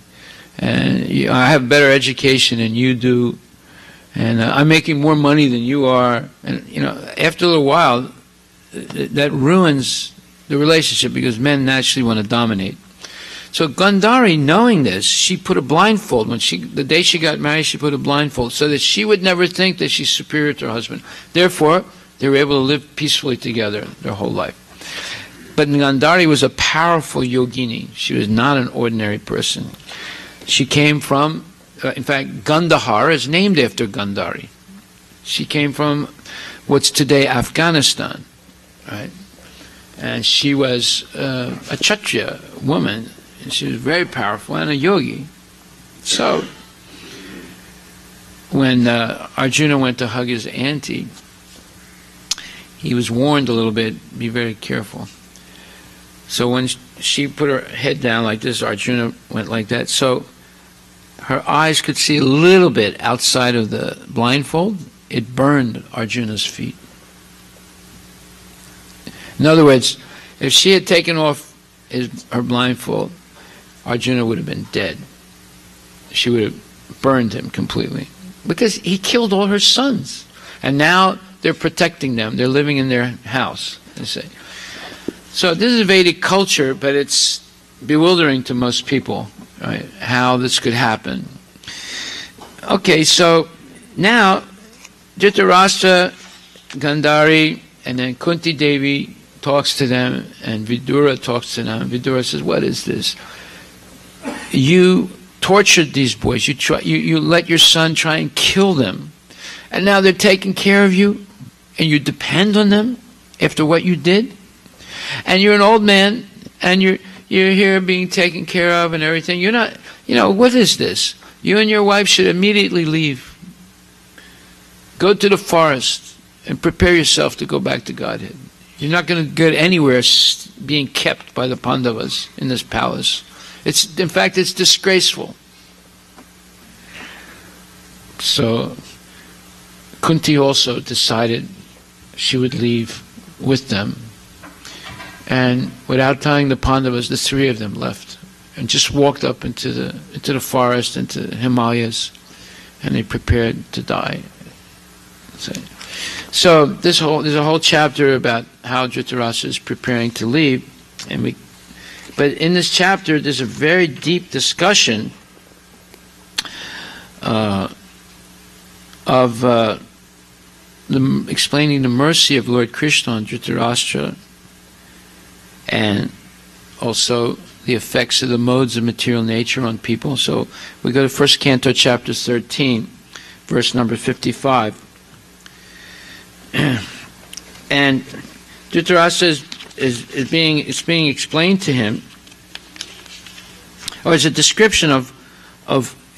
and I have better education than you do, and I'm making more money than you are, and after a little while, that ruins the relationship, because men naturally want to dominate. So Gandhari, knowing this, she put a blindfold. The day she got married, she put a blindfold so that she would never think that she's superior to her husband. Therefore, they were able to live peacefully together their whole life. But Gandhari was a powerful yogini. She was not an ordinary person. She came from, in fact, Gandhar is named after Gandhari. She came from what's today Afghanistan, right? And she was a Kshatriya woman. And she was very powerful and a yogi. So, when Arjuna went to hug his auntie, he was warned a little bit, be very careful. So when she put her head down like this, Arjuna went like that. So her eyes could see a little bit outside of the blindfold. It burned Arjuna's feet. In other words, if she had taken off her blindfold, Arjuna would have been dead. She would have burned him completely. Because he killed all her sons. And now they're protecting them. They're living in their house, they say. So this is Vedic culture, but it's bewildering to most people, right, how this could happen. Okay, so now Dhritarashtra, Gandhari, and then Kunti Devi talks to them, and Vidura talks to them. Vidura says, what is this? You tortured these boys. You let your son try and kill them. And now they're taking care of you, and you depend on them after what you did. And you're an old man, and you're here being taken care of and everything. You're not, what is this? You and your wife should immediately leave. Go to the forest and prepare yourself to go back to Godhead. You're not going to get anywhere being kept by the Pandavas in this palace. In fact, it's disgraceful. So Kunti also decided she would leave with them. And without telling the Pandavas, the three of them left and just walked up into the forest, into the Himalayas, and they prepared to die. So there's a whole chapter about how Dhritarashtra is preparing to leave, but in this chapter there's a very deep discussion of explaining the mercy of Lord Krishna on Dhritarashtra, and also the effects of the modes of material nature on people. So we go to 1st Canto, chapter 13, verse number 55. And Dhritarashtra is being explained to him, or it's a description of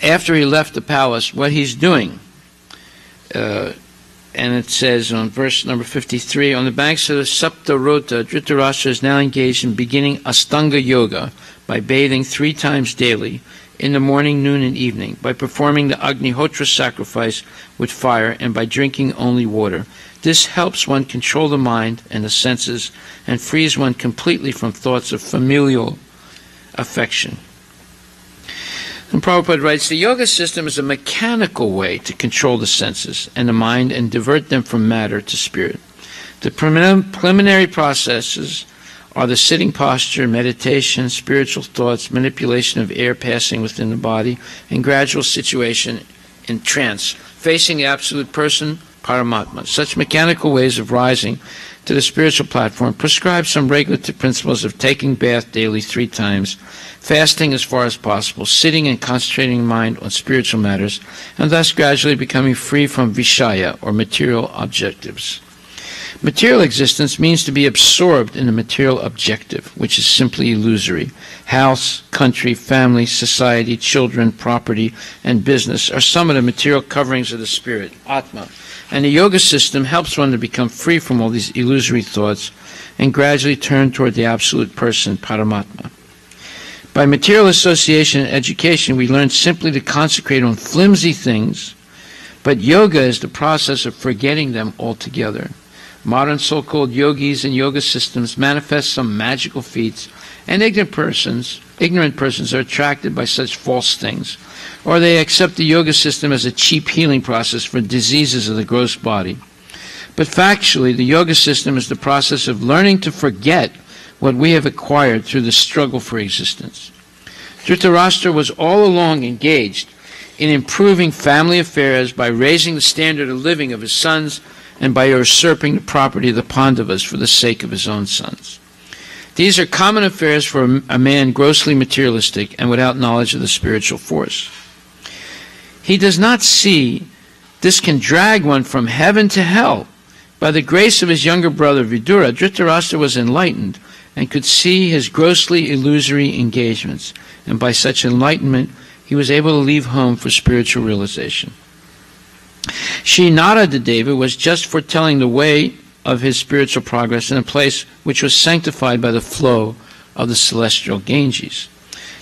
after he left the palace, what he's doing. And it says on verse number 53, on the banks of the Saptah Rota, Dhritarashtra is now engaged in beginning Astanga Yoga by bathing 3 times daily, in the morning, noon, and evening, by performing the Agnihotra sacrifice with fire, and by drinking only water. This helps one control the mind and the senses, and frees one completely from thoughts of familial affection. And Prabhupada writes, the yoga system is a mechanical way to control the senses and the mind and divert them from matter to spirit. The preliminary processes are the sitting posture, meditation, spiritual thoughts, manipulation of air passing within the body, and gradual situation in trance, facing the absolute person, Paramatma. Such mechanical ways of rising to the spiritual platform prescribe some regulative principles of taking bath daily 3 times, fasting as far as possible, sitting and concentrating mind on spiritual matters, and thus gradually becoming free from vishaya, or material objectives. Material existence means to be absorbed in the material objective, which is simply illusory. House, country, family, society, children, property, and business are some of the material coverings of the spirit, Atma. And the yoga system helps one to become free from all these illusory thoughts and gradually turn toward the absolute person, Paramatma. By material association and education, we learn simply to concentrate on flimsy things, but yoga is the process of forgetting them altogether. Modern so-called yogis and yoga systems manifest some magical feats, and ignorant persons are attracted by such false things, or they accept the yoga system as a cheap healing process for diseases of the gross body. But factually, the yoga system is the process of learning to forget what we have acquired through the struggle for existence. Dhritarashtra was all along engaged in improving family affairs by raising the standard of living of his sons and by usurping the property of the Pandavas for the sake of his own sons. These are common affairs for a man grossly materialistic and without knowledge of the spiritual force. He does not see this can drag one from heaven to hell. By the grace of his younger brother Vidura, Dhritarashtra was enlightened and could see his grossly illusory engagements, and by such enlightenment he was able to leave home for spiritual realization. Shri Naradadeva was just foretelling the way of his spiritual progress in a place which was sanctified by the flow of the celestial Ganges.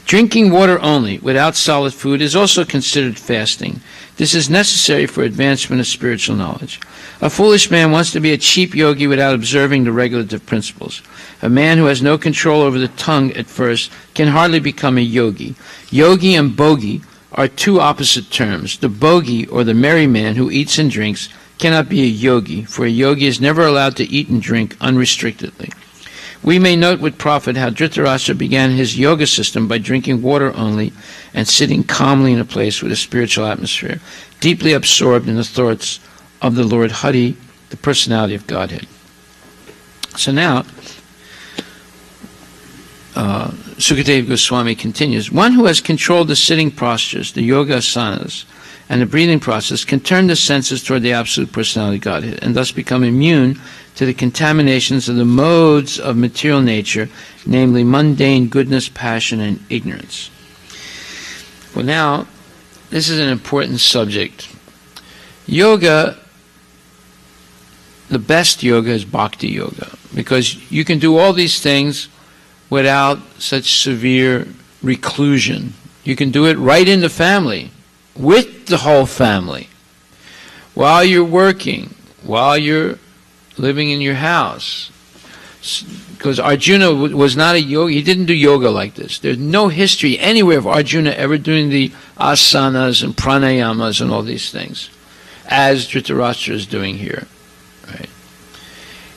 Drinking water only, without solid food, is also considered fasting. This is necessary for advancement of spiritual knowledge. A foolish man wants to be a cheap yogi without observing the regulative principles. A man who has no control over the tongue at first can hardly become a yogi. Yogi and bogi are two opposite terms. The bogi, or the merry man who eats and drinks, cannot be a yogi, for a yogi is never allowed to eat and drink unrestrictedly. We may note with profit how Dhritarashtra began his yoga system by drinking water only and sitting calmly in a place with a spiritual atmosphere, deeply absorbed in the thoughts of the Lord Hari, the personality of Godhead. So now, Sukadeva Goswami continues, one who has controlled the sitting postures, the yoga asanas, and the breathing process can turn the senses toward the absolute personality of Godhead and thus become immune to the contaminations of the modes of material nature, namely mundane goodness, passion, and ignorance. Well, now, this is an important subject. Yoga, the best yoga is bhakti yoga, because you can do all these things without such severe reclusion. You can do it right in the family, with the whole family, while you're working, while you're living in your house. Because Arjuna was not a yogi. He didn't do yoga like this. There's no history anywhere of Arjuna ever doing the asanas and pranayamas and all these things, as Dhritarashtra is doing here. Right?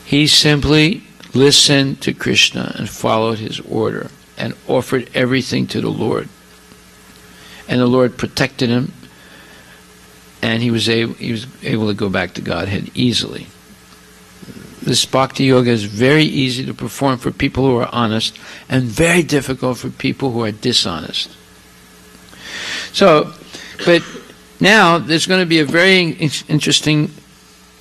He simply listened to Krishna and followed his order and offered everything to the Lord. And the Lord protected him, and he was able to go back to Godhead easily. This bhakti yoga is very easy to perform for people who are honest, and very difficult for people who are dishonest. So, but now there's going to be a very interesting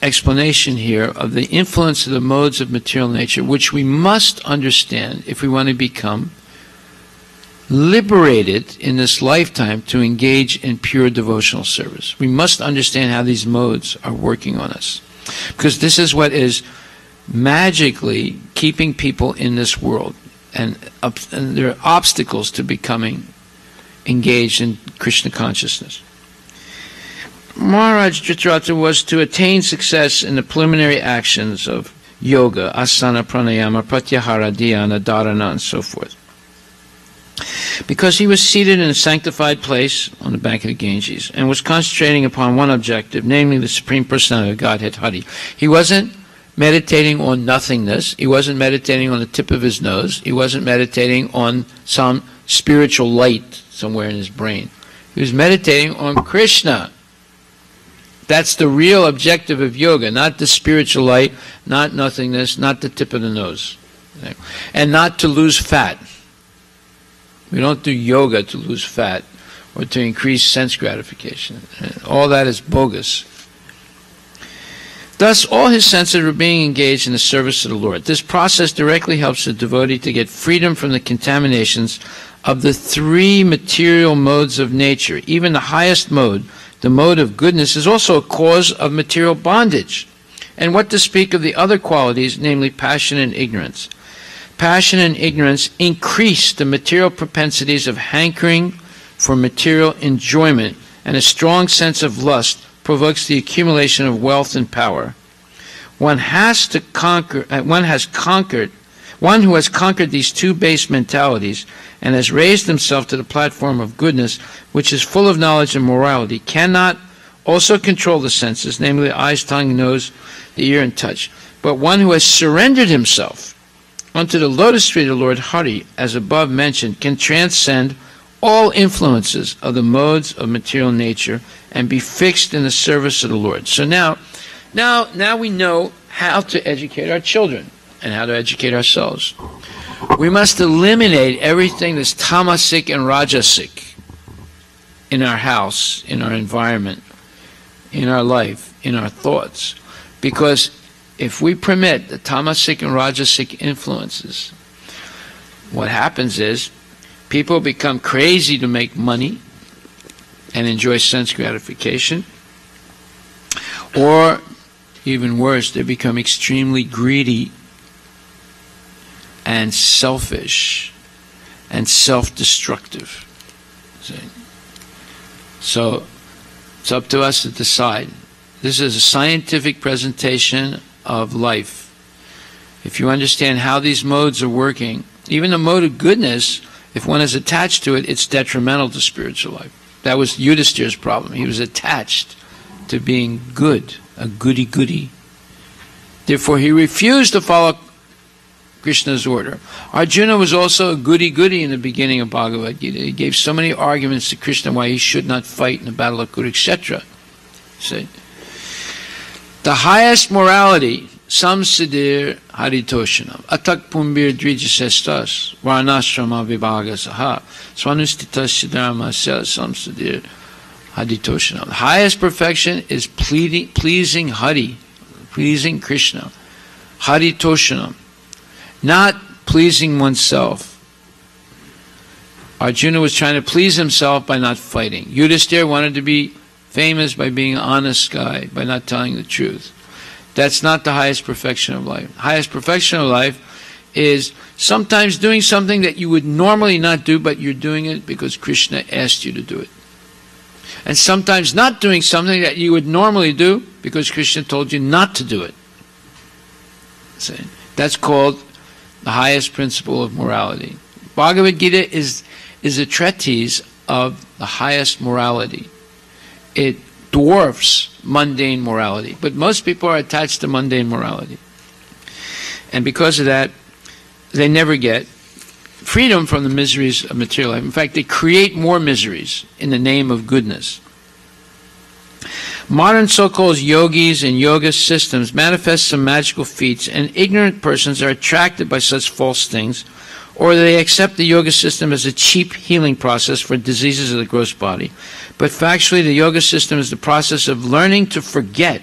explanation here of the influence of the modes of material nature, which we must understand if we want to become liberated in this lifetime to engage in pure devotional service. We must understand how these modes are working on us, because this is what is magically keeping people in this world, and there are obstacles to becoming engaged in Krishna consciousness. Maharaj Dhritarashtra was to attain success in the preliminary actions of yoga, asana, pranayama, pratyahara, dhyana, dharana, and so forth, because he was seated in a sanctified place on the bank of the Ganges and was concentrating upon one objective, namely the Supreme Personality of Godhead, Hari. He wasn't meditating on nothingness. He wasn't meditating on the tip of his nose. He wasn't meditating on some spiritual light somewhere in his brain. He was meditating on Krishna. That's the real objective of yoga, not the spiritual light, not nothingness, not the tip of the nose. And not to lose fat. We don't do yoga to lose fat or to increase sense gratification. All that is bogus. Thus, all his senses were being engaged in the service of the Lord. This process directly helps the devotee to get freedom from the contaminations of the three material modes of nature. Even the highest mode, the mode of goodness, is also a cause of material bondage. And what to speak of the other qualities, namely passion and ignorance. Passion and ignorance increase the material propensities of hankering for material enjoyment, and a strong sense of lust provokes the accumulation of wealth and power. One who has conquered these two base mentalities and has raised himself to the platform of goodness, which is full of knowledge and morality, cannot also control the senses, namely the eyes, tongue, nose, the ear, and touch. But one who has surrendered himself unto the lotus feet of the Lord Hari, as above mentioned, can transcend all influences of the modes of material nature and be fixed in the service of the Lord. So now we know how to educate our children and how to educate ourselves. We must eliminate everything that's tamasic and rajasic in our house, in our environment, in our life, in our thoughts. Because if we permit the tamasic and rajasic influences, what happens is people become crazy to make money and enjoy sense gratification, or even worse, they become extremely greedy and selfish and self-destructive. So it's up to us to decide. This is a scientific presentation of life. If you understand how these modes are working, even the mode of goodness, if one is attached to it, it's detrimental to spiritual life. That was Yudhishthira's problem. He was attached to being good, a goody-goody. Therefore, he refused to follow Krishna's order. Arjuna was also a goody-goody in the beginning of Bhagavad Gita. He gave so many arguments to Krishna why he should not fight in the battle of Kurukshetra. See? The highest morality, samsidir haritoshanam, atak pumbir drijasestas, varnashrama vibhagasaha, swanustitasya dharmasya samsidir haritoshanam. The highest perfection is pleasing Hari, pleasing Krishna, haritoshanam, not pleasing oneself. Arjuna was trying to please himself by not fighting. Yudhishthira wanted to be famous by being an honest guy, by not telling the truth. That's not the highest perfection of life. Highest perfection of life is sometimes doing something that you would normally not do, but you're doing it because Krishna asked you to do it. And sometimes not doing something that you would normally do because Krishna told you not to do it. See? That's called the highest principle of morality. Bhagavad Gita is a treatise of the highest morality. It dwarfs mundane morality. But most people are attached to mundane morality. And because of that, they never get freedom from the miseries of material life. In fact, they create more miseries in the name of goodness. Modern so-called yogis and yoga systems manifest some magical feats, and ignorant persons are attracted by such false things, or they accept the yoga system as a cheap healing process for diseases of the gross body. But factually, the yoga system is the process of learning to forget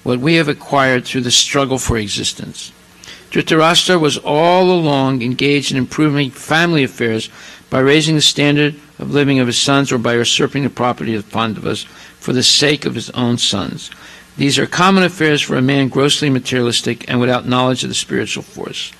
what we have acquired through the struggle for existence. Dhritarashtra was all along engaged in improving family affairs by raising the standard of living of his sons, or by usurping the property of the Pandavas for the sake of his own sons. These are common affairs for a man grossly materialistic and without knowledge of the spiritual force.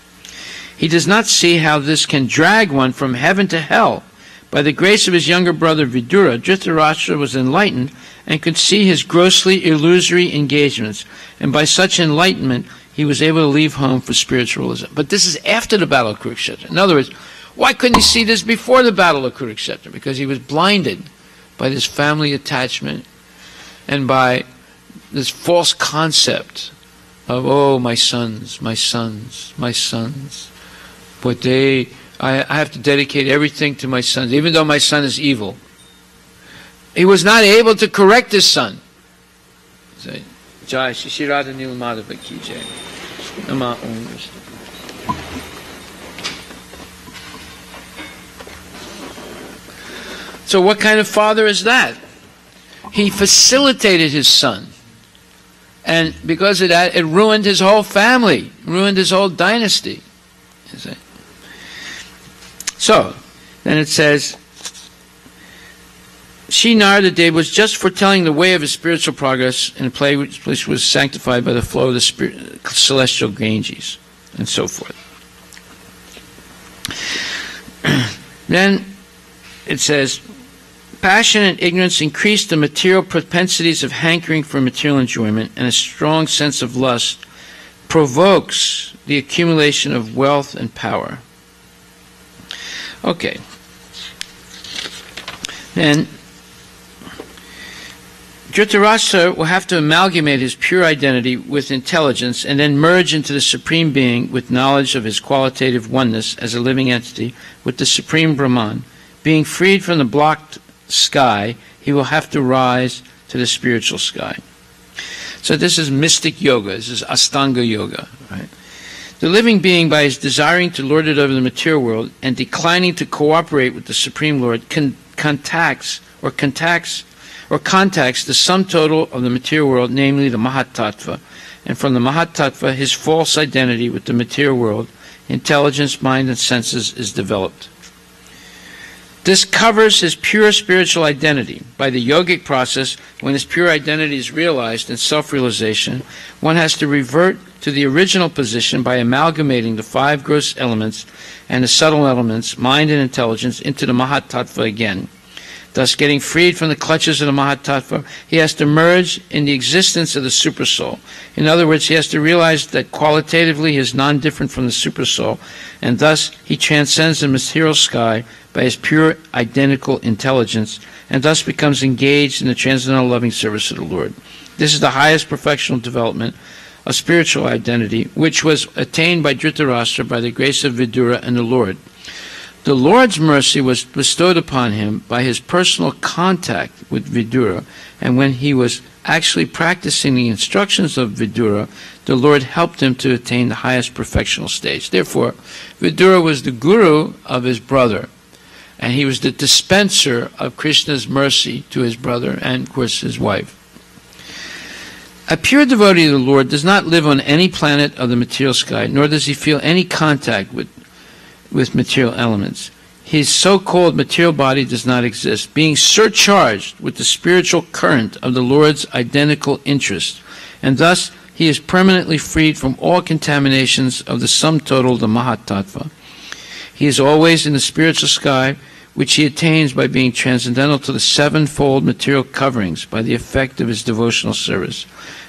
He does not see how this can drag one from heaven to hell. By the grace of his younger brother Vidura, Dhritarashtra was enlightened and could see his grossly illusory engagements, and by such enlightenment he was able to leave home for spiritualism. But this is after the battle of Kurukshetra. In other words, why couldn't he see this before the battle of Kurukshetra? Because he was blinded by this family attachment and by this false concept of, oh, my sons, my sons, my sons. But I have to dedicate everything to my sons, even though my son is evil. He was not able to correct his son. Jai Shri Radha Nila Madhava Ki Jai. Nama Om Vishnu. So what kind of father is that? He facilitated his son. And because of that, it ruined his whole family, ruined his whole dynasty. You see? So, then it says, Shri Narada Dev was just foretelling the way of his spiritual progress in a place which was sanctified by the flow of the celestial Ganges, and so forth. Then it says, passion and ignorance increase the material propensities of hankering for material enjoyment, and a strong sense of lust provokes the accumulation of wealth and power. Okay. Then, Dhritarashtra will have to amalgamate his pure identity with intelligence and then merge into the Supreme Being with knowledge of his qualitative oneness as a living entity with the Supreme Brahman. Being freed from the blocked sky, he will have to rise to the spiritual sky. So this is mystic yoga. This is Astanga yoga, right? The living being, by his desiring to lord it over the material world and declining to cooperate with the Supreme Lord, contacts the sum total of the material world, namely the Mahatattva, and from the Mahatattva his false identity with the material world, intelligence, mind, and senses is developed. This covers his pure spiritual identity. By the yogic process, when his pure identity is realized in self-realization, one has to revert to the original position by amalgamating the 5 gross elements and the subtle elements, mind and intelligence, into the Mahatattva again. Thus, getting freed from the clutches of the Mahatattva, he has to merge in the existence of the Supersoul. In other words, he has to realize that qualitatively he is non-different from the Supersoul, and thus he transcends the material sky by his pure identical intelligence, and thus becomes engaged in the transcendental loving service of the Lord. This is the highest perfectional development of spiritual identity, which was attained by Dhritarashtra by the grace of Vidura and the Lord. The Lord's mercy was bestowed upon him by his personal contact with Vidura, and when he was actually practicing the instructions of Vidura, the Lord helped him to attain the highest perfectional stage. Therefore, Vidura was the guru of his brother, and he was the dispenser of Krishna's mercy to his brother and, of course, his wife. A pure devotee of the Lord does not live on any planet of the material sky, nor does he feel any contact with material elements. His so-called material body does not exist, being surcharged with the spiritual current of the Lord's identical interest, and thus he is permanently freed from all contaminations of the sum total of the Mahatattva. He is always in the spiritual sky, which he attains by being transcendental to the 7-fold material coverings by the effect of his devotional service.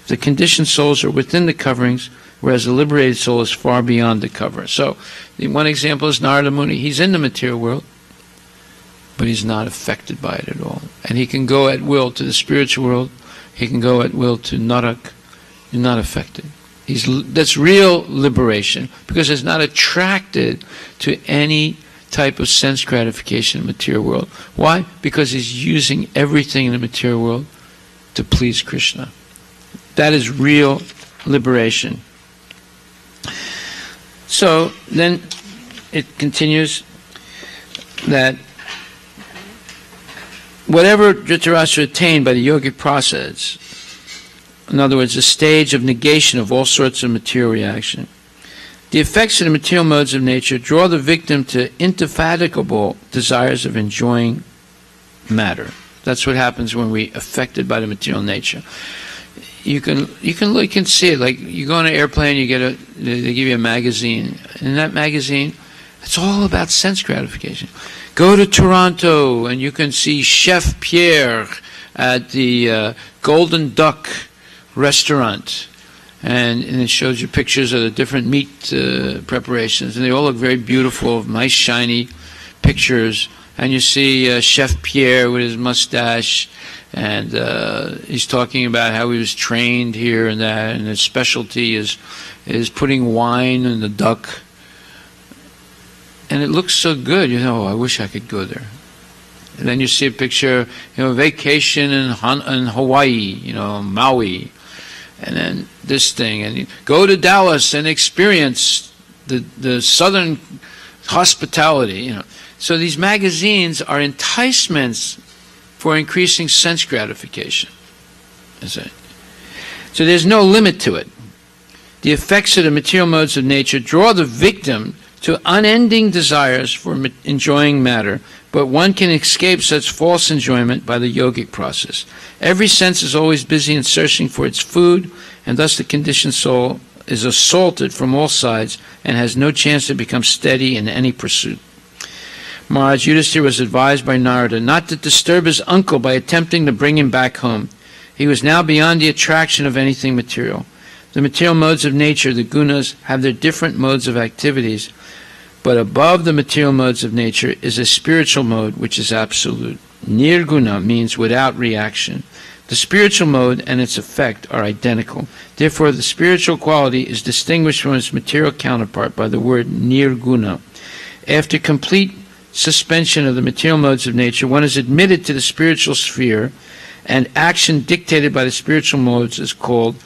The conditioned souls are within the coverings, whereas the liberated soul is far beyond the cover. So, the one example is Narada Muni. He's in the material world, but he's not affected by it at all. And he can go at will to the spiritual world. He can go at will to Narak. He's not affected. That's real liberation, because he's not attracted to any type of sense gratification in the material world. Why? Because he's using everything in the material world to please Krishna. That is real liberation. So then it continues that whatever Dhritarashtra attained by the yogic process, in other words, a stage of negation of all sorts of material reaction, the effects of the material modes of nature draw the victim to indefatigable desires of enjoying matter. That's what happens when we're affected by the material nature. You can see it. Like you go on an airplane, they give you a magazine. And in that magazine, it's all about sense gratification. Go to Toronto and you can see Chef Pierre at the Golden Duck restaurant, and it shows you pictures of the different meat preparations, and they all look very beautiful, nice shiny pictures. And you see Chef Pierre with his mustache, and he's talking about how he was trained here and that, and his specialty is putting wine in the duck. And it looks so good, I wish I could go there. And then you see a picture, vacation in Hawaii, Maui, and then this thing, and you go to Dallas and experience the southern hospitality, So these magazines are enticements for increasing sense gratification. So there's no limit to it. The effects of the material modes of nature draw the victim to unending desires for enjoying matter, but one can escape such false enjoyment by the yogic process. Every sense is always busy in searching for its food, and thus the conditioned soul is assaulted from all sides and has no chance to become steady in any pursuit. Maharaj Yudhisthira was advised by Narada not to disturb his uncle by attempting to bring him back home. He was now beyond the attraction of anything material. The material modes of nature, the gunas, have their different modes of activities, but above the material modes of nature is a spiritual mode which is absolute. Nirguna means without reaction. The spiritual mode and its effect are identical. Therefore, the spiritual quality is distinguished from its material counterpart by the word nirguna. After complete suspension of the material modes of nature, one is admitted to the spiritual sphere, and action dictated by the spiritual modes is called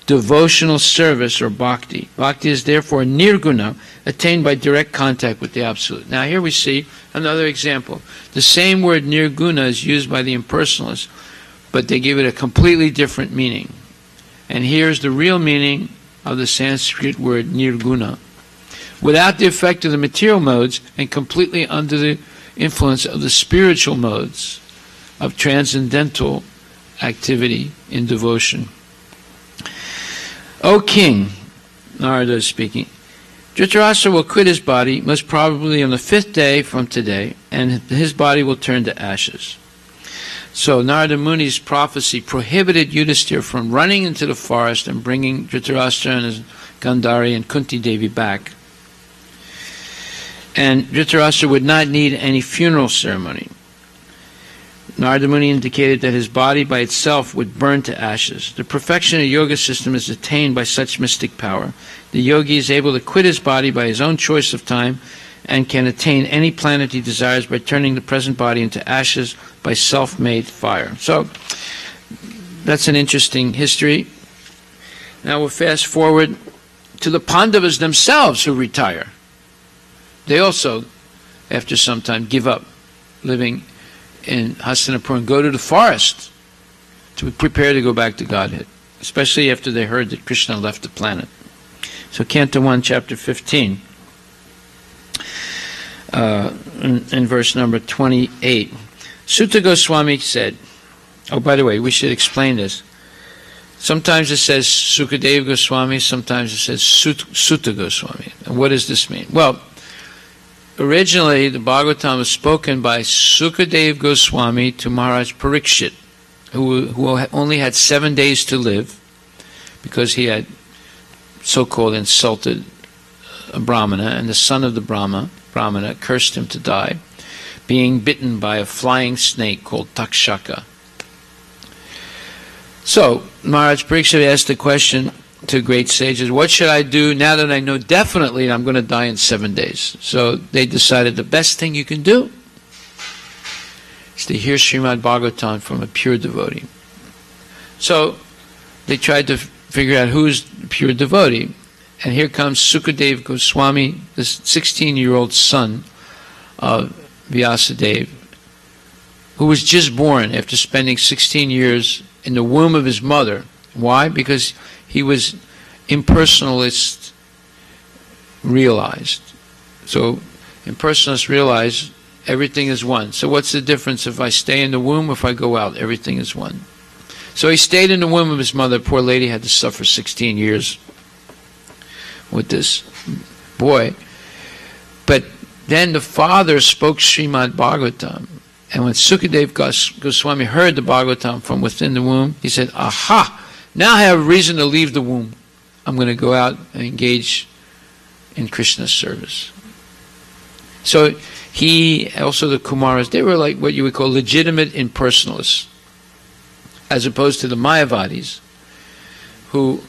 devotional service or bhakti. Bhakti is therefore nirguna, attained by direct contact with the Absolute. Now here we see another example. The same word nirguna is used by the impersonalists, but they give it a completely different meaning. And here's the real meaning of the Sanskrit word nirguna. Without the effect of the material modes and completely under the influence of the spiritual modes of transcendental activity in devotion. O king, Narada is speaking, Dhritarashtra will quit his body most probably on the 5th day from today, and his body will turn to ashes. So Narada Muni's prophecy prohibited Yudhisthira from running into the forest and bringing Dhritarashtra and his Gandhari and Kunti Devi back. And Dhritarashtra would not need any funeral ceremony. Narada Muni indicated that his body by itself would burn to ashes. The perfection of the yoga system is attained by such mystic power. The yogi is able to quit his body by his own choice of time and can attain any planet he desires by turning the present body into ashes by self-made fire. So, that's an interesting history. Now we'll fast forward to the Pandavas themselves who retire. They also, after some time, give up living in Hastinapur and go to the forest to prepare to go back to Godhead, especially after they heard that Krishna left the planet. So Canto 1, Chapter 15, in verse number 28, Sutta Goswami said, oh, by the way, we should explain this. Sometimes it says Sukadeva Goswami, sometimes it says Sutta Goswami. And what does this mean? Well, originally the Bhagavatam was spoken by Sukadeva Goswami to Maharaj Parikshit, who only had 7 days to live because he had so-called insulted a Brahmana, and the son of the Brahmana cursed him to die, being bitten by a flying snake called Takshaka. So Maharaj Parikshit asked the question to great sages, what should I do now that I know definitely I'm going to die in 7 days? So they decided the best thing you can do is to hear Srimad Bhagavatam from a pure devotee. So they tried to figure out who's the pure devotee. And here comes Sukadeva Goswami, the 16-year-old son of Vyasadeva, who was just born after spending 16 years in the womb of his mother. Why? Because he was impersonalist realized. So impersonalists realize everything is one. So what's the difference if I stay in the womb or if I go out? Everything is one. So he stayed in the womb of his mother. Poor lady had to suffer 16 years with this boy. But then the father spoke Srimad Bhagavatam. And when Sukadeva Goswami heard the Bhagavatam from within the womb, he said, aha, now I have a reason to leave the womb. I'm going to go out and engage in Krishna's service. So he, also the Kumaras, they were like what you would call legitimate impersonalists, as opposed to the Mayavadis, who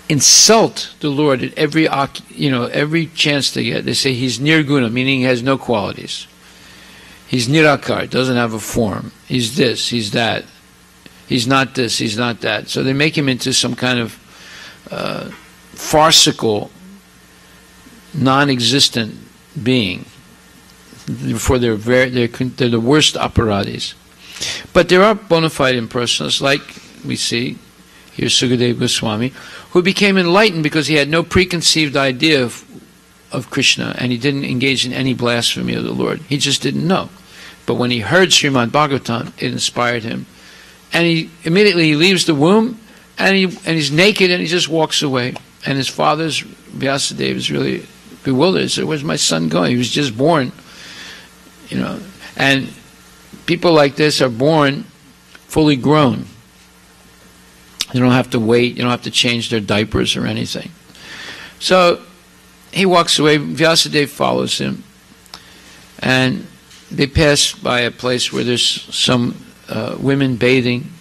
insult the Lord at every chance they get. They say he's nirguna, meaning he has no qualities. He's nirakar, doesn't have a form. He's this, he's that. He's not this, he's not that. So they make him into some kind of farcical, non-existent being. Therefore, they're the worst aparadis. But there are bona fide impersonalists, like we see here Sukadeva Goswami, who became enlightened because he had no preconceived idea of Krishna, and he didn't engage in any blasphemy of the Lord. He just didn't know. But when he heard Srimad Bhagavatam, it inspired him. And he immediately leaves the womb, and he's naked, and he just walks away. And his father's, Vyasadeva, is really bewildered. He said, where's my son going? He was just born. And people like this are born fully grown. You don't have to wait. You don't have to change their diapers or anything. So he walks away. Vyasadeva follows him. And they pass by a place where there's some women bathing.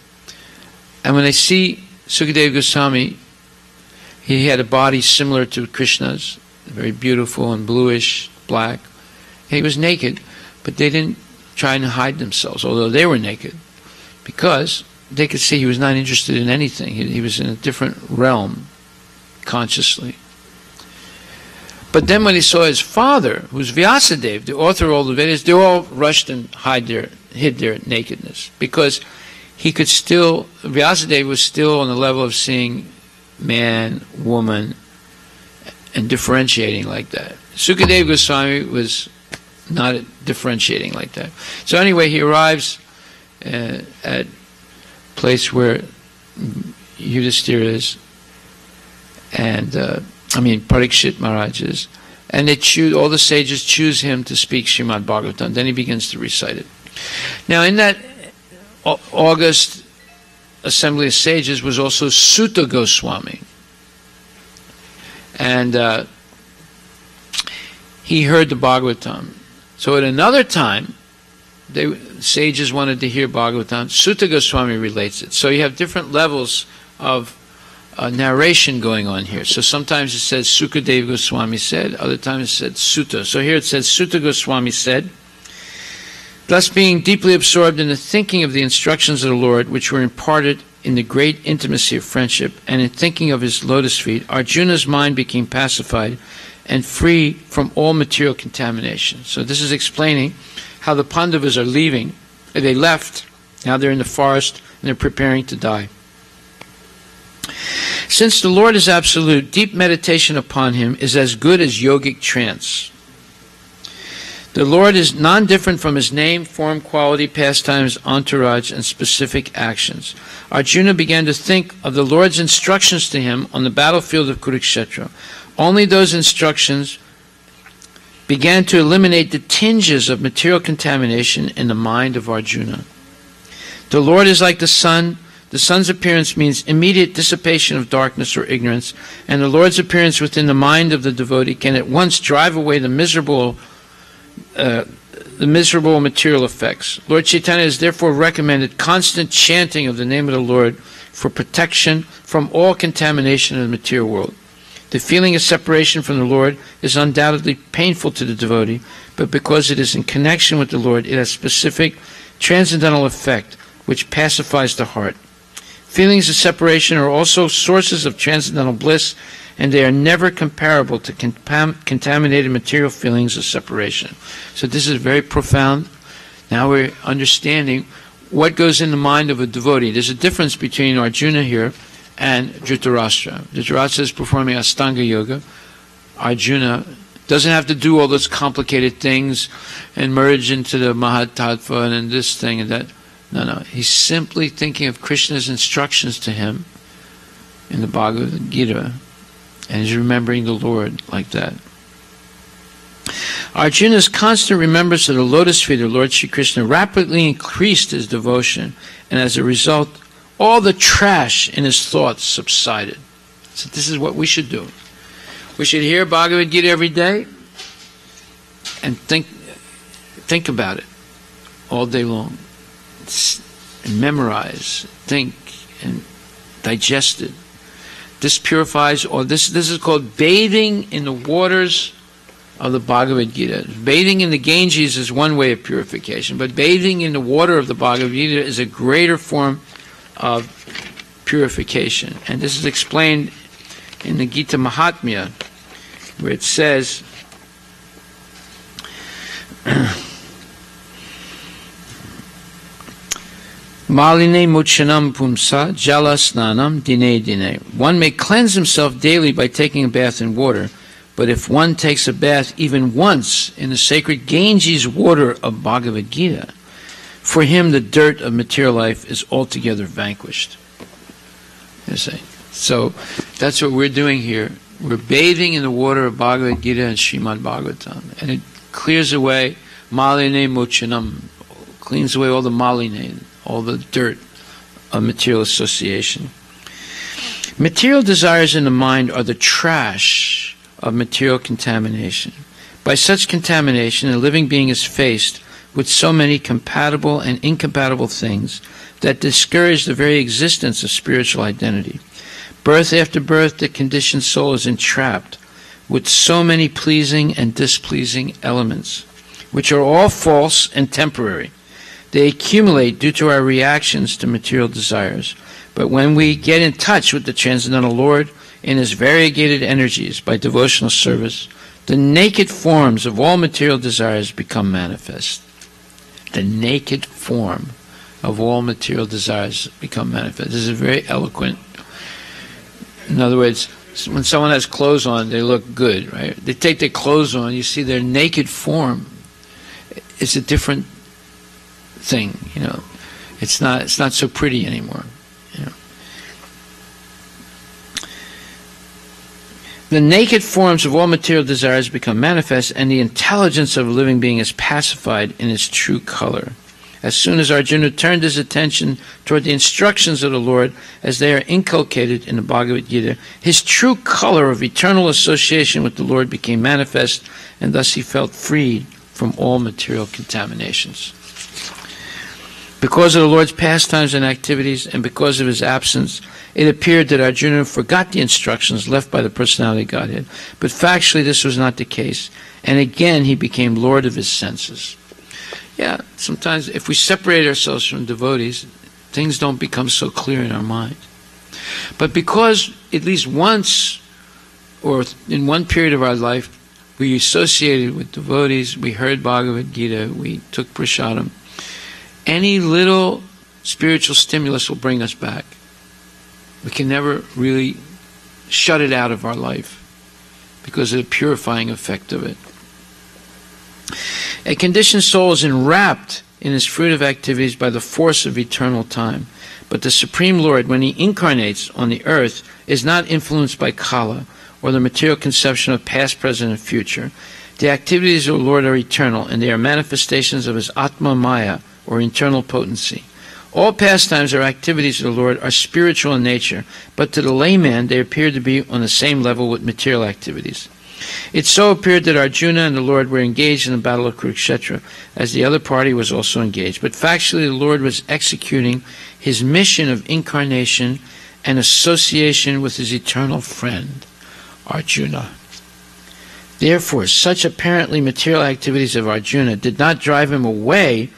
And when they see Sukadeva Goswami, he had a body similar to Krishna's, very beautiful and bluish, black. He was naked, but they didn't try and hide themselves, although they were naked, because they could see he was not interested in anything. He was in a different realm, consciously. But then when he saw his father, who's Vyasadeva, the author of all the Vedas, they all rushed and hid their nakedness, because he could still, Vyasadeva was still on the level of seeing man, woman, and differentiating like that. Sukadeva Goswami was not differentiating like that. So anyway, he arrives at a place where Yudhisthira is, and Parikshit Maharaj is, and all the sages choose him to speak Srimad Bhagavatam. Then he begins to recite it. Now, in that August assembly of sages was also Sutta Goswami, and he heard the Bhagavatam. So at another time, sages wanted to hear Bhagavatam. Sutta Goswami relates it. So you have different levels of narration going on here. So sometimes it says Sukadeva Goswami said, other times it said Sutta. So here it says Sutta Goswami said, thus being deeply absorbed in the thinking of the instructions of the Lord, which were imparted in the great intimacy of friendship, and in thinking of his lotus feet, Arjuna's mind became pacified and free from all material contamination. So this is explaining how the Pandavas are leaving. They left, now they're in the forest, and they're preparing to die. Since the Lord is absolute, deep meditation upon him is as good as yogic trance. The Lord is non-different from his name, form, quality, pastimes, entourage, and specific actions. Arjuna began to think of the Lord's instructions to him on the battlefield of Kurukshetra. Only those instructions began to eliminate the tinges of material contamination in the mind of Arjuna. The Lord is like the sun. The sun's appearance means immediate dissipation of darkness or ignorance, and the Lord's appearance within the mind of the devotee can at once drive away the miserable material effects. Lord Chaitanya has therefore recommended constant chanting of the name of the Lord for protection from all contamination in the material world. The feeling of separation from the Lord is undoubtedly painful to the devotee, but because it is in connection with the Lord, it has specific transcendental effect which pacifies the heart. Feelings of separation are also sources of transcendental bliss, and they are never comparable to contaminated material feelings of separation. So this is very profound. Now we're understanding what goes in the mind of a devotee. There's a difference between Arjuna here and Dhritarashtra. Dhritarashtra is performing Astanga Yoga. Arjuna doesn't have to do all those complicated things and merge into the Mahatattva and this thing and that. No. He's simply thinking of Krishna's instructions to him in the Bhagavad Gita, and he's remembering the Lord like that. Arjuna's constant remembrance of the lotus feet of Lord Shri Krishna rapidly increased his devotion, and as a result, all the trash in his thoughts subsided. So this is what we should do. We should hear Bhagavad Gita every day and think about it all day long. And memorize, think, and digest it. This purifies, or this is called bathing in the waters of the Bhagavad Gita. Bathing in the Ganges is one way of purification, but bathing in the water of the Bhagavad Gita is a greater form of purification. And this is explained in the Gita Mahatmya, where it says, Maline muchanam pumsa jala snanam dine dine. One may cleanse himself daily by taking a bath in water, but if one takes a bath even once in the sacred Ganges water of Bhagavad Gita, for him the dirt of material life is altogether vanquished. You see? So that's what we're doing here. We're bathing in the water of Bhagavad Gita and Srimad Bhagavatam, and it clears away maline muchanam, cleans away all the maline, all the dirt of material association. Material desires in the mind are the trash of material contamination. By such contamination, a living being is faced with so many compatible and incompatible things that discourage the very existence of spiritual identity. Birth after birth, the conditioned soul is entrapped with so many pleasing and displeasing elements, which are all false and temporary. They accumulate due to our reactions to material desires. But when we get in touch with the Transcendental Lord in His variegated energies by devotional service, the naked forms of all material desires become manifest. The naked form of all material desires become manifest. This is very eloquent. In other words, when someone has clothes on, they look good, right? They take their clothes on, you see their naked form. It's a different thing, you know. It's not so pretty anymore, you know. The naked forms of all material desires become manifest, and the intelligence of a living being is pacified in its true color. As soon as Arjuna turned his attention toward the instructions of the Lord as they are inculcated in the Bhagavad Gita, his true color of eternal association with the Lord became manifest, and thus he felt freed from all material contaminations. Because of the Lord's pastimes and activities, and because of his absence, it appeared that Arjuna forgot the instructions left by the Personality of Godhead. But factually, this was not the case. And again, he became Lord of his senses. Yeah, sometimes if we separate ourselves from devotees, things don't become so clear in our mind. But because at least once, or in one period of our life, we associated with devotees, we heard Bhagavad Gita, we took prasadam, any little spiritual stimulus will bring us back. We can never really shut it out of our life because of the purifying effect of it. A conditioned soul is enwrapped in his fruitive activities by the force of eternal time. But the Supreme Lord, when he incarnates on the earth, is not influenced by Kala or the material conception of past, present, and future. The activities of the Lord are eternal, and they are manifestations of his Atma Maya, or internal potency. All pastimes or activities of the Lord are spiritual in nature, but to the layman they appear to be on the same level with material activities. It so appeared that Arjuna and the Lord were engaged in the battle of Kurukshetra, as the other party was also engaged. But factually, the Lord was executing his mission of incarnation and association with his eternal friend, Arjuna. Therefore, such apparently material activities of Arjuna did not drive him away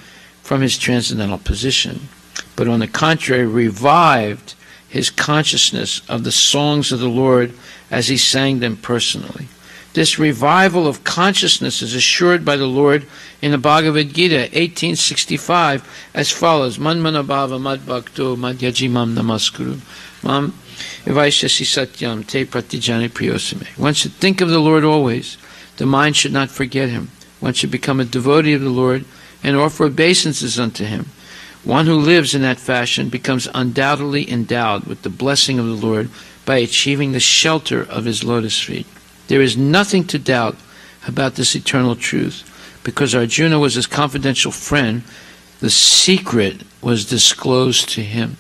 from his transcendental position, but on the contrary, revived his consciousness of the songs of the Lord as he sang them personally. This revival of consciousness is assured by the Lord in the Bhagavad Gita, 1865, as follows: Manmanabhava madbhakto madhyajimam namaskuru mam evaishasi satyam te pratijani priyosame. One should think of the Lord always. The mind should not forget him. One should become a devotee of the Lord and offer obeisances unto him. One who lives in that fashion becomes undoubtedly endowed with the blessing of the Lord by achieving the shelter of his lotus feet. There is nothing to doubt about this eternal truth. Because Arjuna was his confidential friend, the secret was disclosed to him.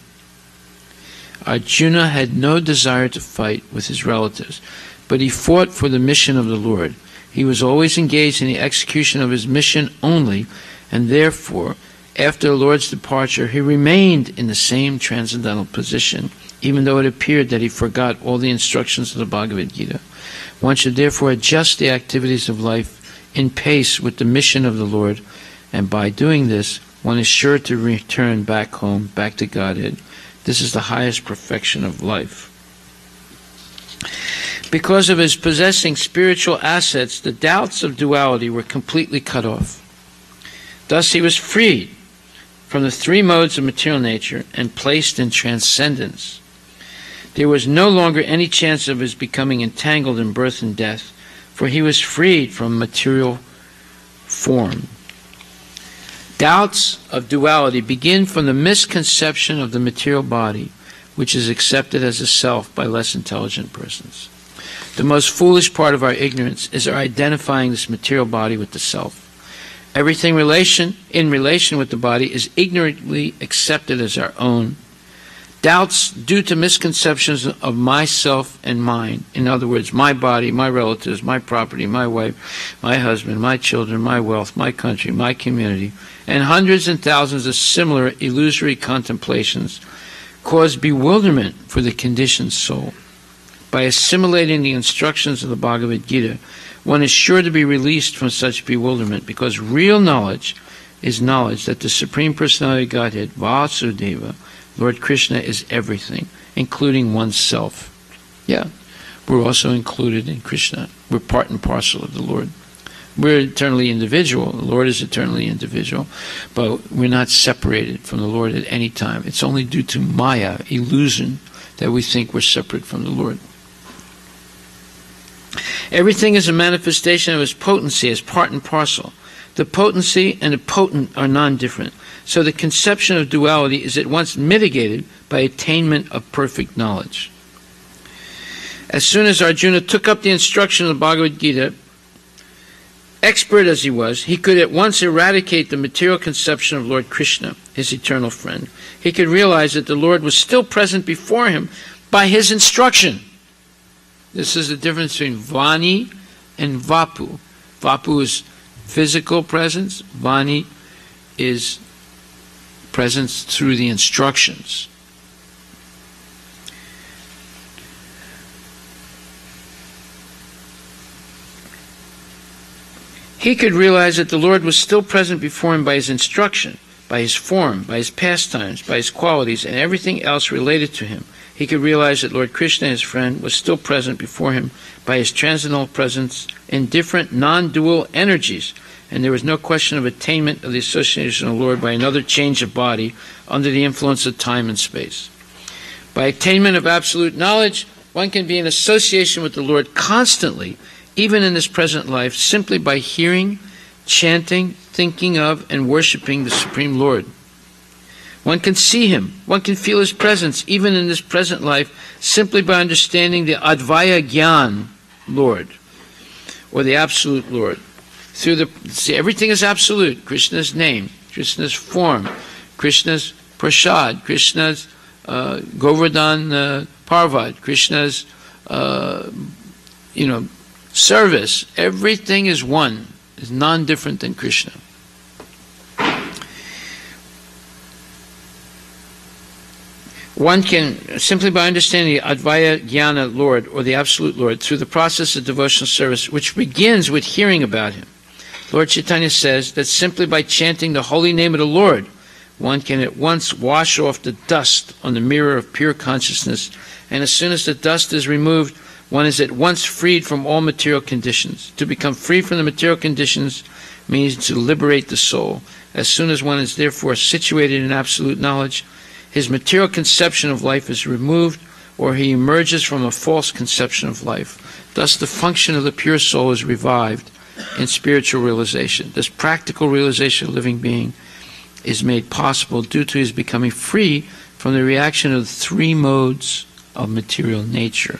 Arjuna had no desire to fight with his relatives, but he fought for the mission of the Lord. He was always engaged in the execution of his mission only, and therefore, after the Lord's departure, he remained in the same transcendental position, even though it appeared that he forgot all the instructions of the Bhagavad Gita. One should therefore adjust the activities of life in pace with the mission of the Lord, and by doing this, one is sure to return back home, back to Godhead. This is the highest perfection of life. Because of his possessing spiritual assets, the doubts of duality were completely cut off. Thus he was freed from the three modes of material nature and placed in transcendence. There was no longer any chance of his becoming entangled in birth and death, for he was freed from material form. Doubts of duality begin from the misconception of the material body, which is accepted as a self by less intelligent persons. The most foolish part of our ignorance is our identifying this material body with the self. Everything in relation with the body is ignorantly accepted as our own. Doubts due to misconceptions of myself and mine. In other words, my body, my relatives, my property, my wife, my husband, my children, my wealth, my country, my community, and hundreds and thousands of similar illusory contemplations cause bewilderment for the conditioned soul. By assimilating the instructions of the Bhagavad Gita, one is sure to be released from such bewilderment, because real knowledge is knowledge that the Supreme Personality of Godhead, Vasudeva, Lord Krishna, is everything, including oneself. Yeah, we're also included in Krishna. We're part and parcel of the Lord. We're eternally individual. The Lord is eternally individual, but we're not separated from the Lord at any time. It's only due to Maya, illusion, that we think we're separate from the Lord. Everything is a manifestation of His potency as part and parcel. The potency and the potent are non-different. So the conception of duality is at once mitigated by attainment of perfect knowledge. As soon as Arjuna took up the instruction of the Bhagavad Gita, expert as he was, he could at once eradicate the material conception of Lord Krishna, his eternal friend. He could realize that the Lord was still present before him by his instruction. This is the difference between Vani and Vapu. Vapu is physical presence. Vani is presence through the instructions. He could realize that the Lord was still present before him by his instruction, by his form, by his pastimes, by his qualities, and everything else related to him. He could realize that Lord Krishna, his friend, was still present before him by his transcendental presence in different non-dual energies, and there was no question of attainment of the association of the Lord by another change of body under the influence of time and space. By attainment of absolute knowledge, one can be in association with the Lord constantly, even in this present life, simply by hearing, chanting, thinking of, and worshipping the Supreme Lord. One can see Him, one can feel His presence, even in this present life, simply by understanding the Advaya Gyan Lord, or the Absolute Lord. Everything is absolute. Krishna's name, Krishna's form, Krishna's prasad, Krishna's Govardhan Parvat, Krishna's service. Everything is one, is non-different than Krishna. One can, simply by understanding the Advaya Jnana Lord, or the Absolute Lord, through the process of devotional service, which begins with hearing about Him. Lord Chaitanya says that simply by chanting the holy name of the Lord, one can at once wash off the dust on the mirror of pure consciousness, and as soon as the dust is removed, one is at once freed from all material conditions. To become free from the material conditions means to liberate the soul. As soon as one is therefore situated in absolute knowledge, his material conception of life is removed, or he emerges from a false conception of life. Thus the function of the pure soul is revived in spiritual realization. This practical realization of living being is made possible due to his becoming free from the reaction of the three modes of material nature,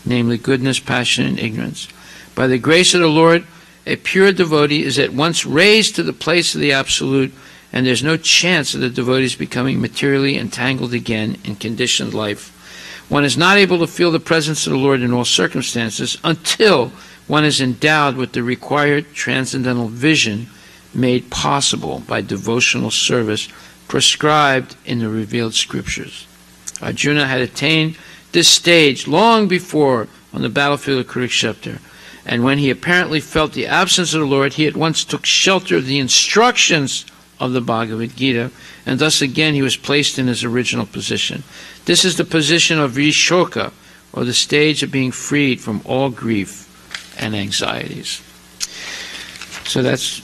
namely goodness, passion, and ignorance. By the grace of the Lord, a pure devotee is at once raised to the place of the Absolute, and there's no chance of the devotees becoming materially entangled again in conditioned life. One is not able to feel the presence of the Lord in all circumstances until one is endowed with the required transcendental vision made possible by devotional service prescribed in the revealed scriptures. Arjuna had attained this stage long before on the battlefield of Kurukshetra, and when he apparently felt the absence of the Lord, he at once took shelter of the instructions of the Bhagavad Gita, and thus again he was placed in his original position. This is the position of Vishoka, or the stage of being freed from all grief and anxieties. So that's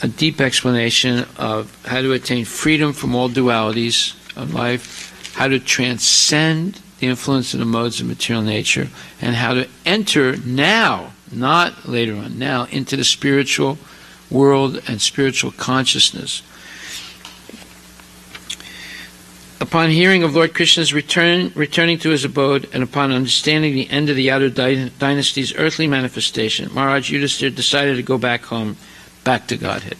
a deep explanation of how to attain freedom from all dualities of life, how to transcend the influence of the modes of material nature, and how to enter now, not later on, now into the spiritual world and spiritual consciousness. Upon hearing of Lord Krishna's returning to his abode, and upon understanding the end of the Yadu dynasty's earthly manifestation, Maharaj Yudhisthira decided to go back home, back to Godhead.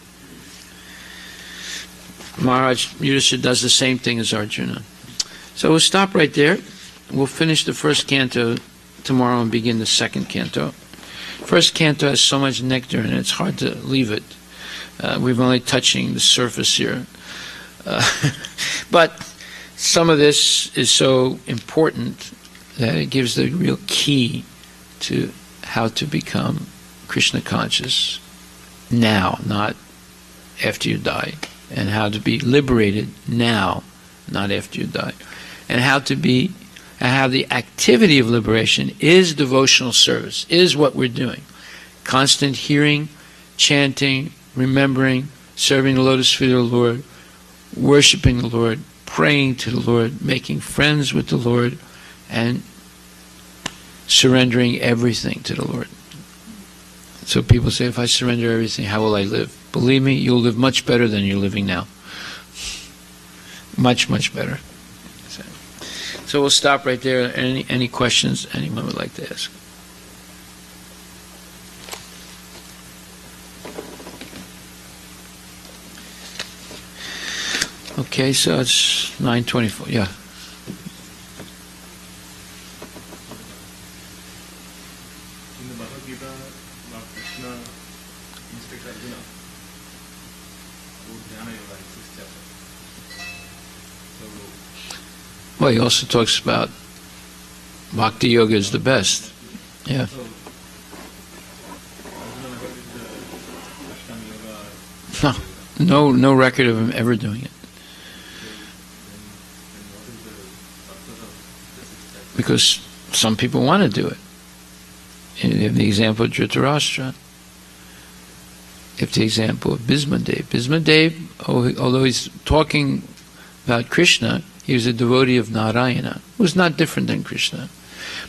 Maharaj Yudhisthira does the same thing as Arjuna. So we'll stop right there. We'll finish the first canto tomorrow and begin the second canto. First canto has so much nectar in it, it's hard to leave it. We're only touching the surface here. But some of this is so important that it gives the real key to how to become Krishna conscious now, not after you die, and how to be liberated now, not after you die, and how the activity of liberation is devotional service, is what we're doing. Constant hearing, chanting, remembering, serving the lotus feet of the Lord, worshiping the Lord, praying to the Lord, making friends with the Lord, and surrendering everything to the Lord. So people say, if I surrender everything, how will I live? Believe me, you'll live much better than you're living now. Much, much better. So we'll stop right there. Any questions anyone would like to ask? Okay, so it's 9:24. Yeah. In the Bhagavad Gita, Lord Krishna instructed Arjuna about Jnana Yoga in 6th chapter. So, Well, he also talks about Bhakti Yoga is the best. Yeah. so Arjuna never did the Ashtanga Yoga. No record of him ever doing it. Then what is the purpose of the 6th chapter? Because some people want to do it. You have the example of Dhritarashtra. You have the example of Bhismadev. Bhismadev, although he's talking about Krishna, he was a devotee of Narayana, who was not different than Krishna.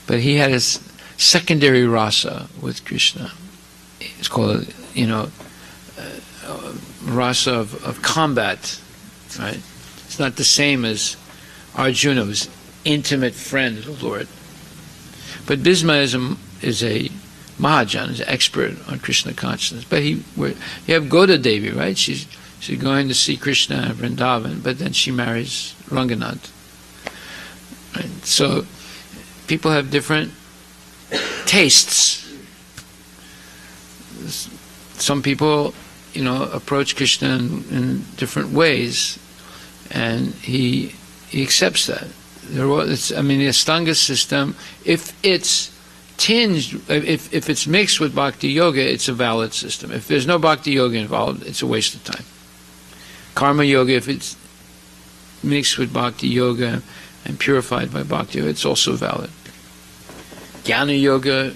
But he had a secondary rasa with Krishna. It's called, rasa of combat, right? It's not the same as Arjuna, who's intimate friend of the Lord. But Bhisma is a Mahajan, is an expert on Krishna consciousness. But you have Goda Devi, right? She's going to see Krishna in Vrindavan, but then she marries Ranganath. Right? So people have different tastes. Some people, approach Krishna in different ways, and he accepts that. The Astanga system, if it's tinged, if it's mixed with Bhakti Yoga, it's a valid system. If there's no Bhakti Yoga involved, it's a waste of time. Karma Yoga, if it's mixed with Bhakti Yoga and purified by Bhakti Yoga, it's also valid. Jnana Yoga,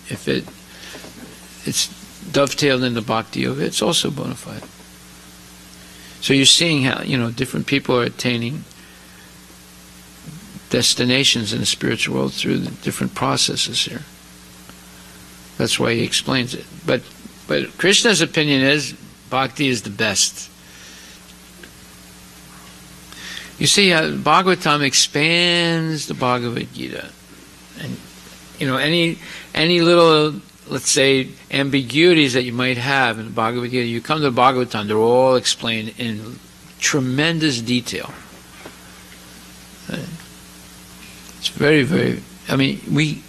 if it's dovetailed into Bhakti Yoga, it's also bona fide. So you're seeing how, different people are attaining destinations in the spiritual world through the different processes here. That's why he explains it. But Krishna's opinion is Bhakti is the best. You see how Bhagavatam expands the Bhagavad Gita. And, any little, let's say, ambiguities that you might have in the Bhagavad Gita, you come to the Bhagavatam, they're all explained in tremendous detail. It's very, very, we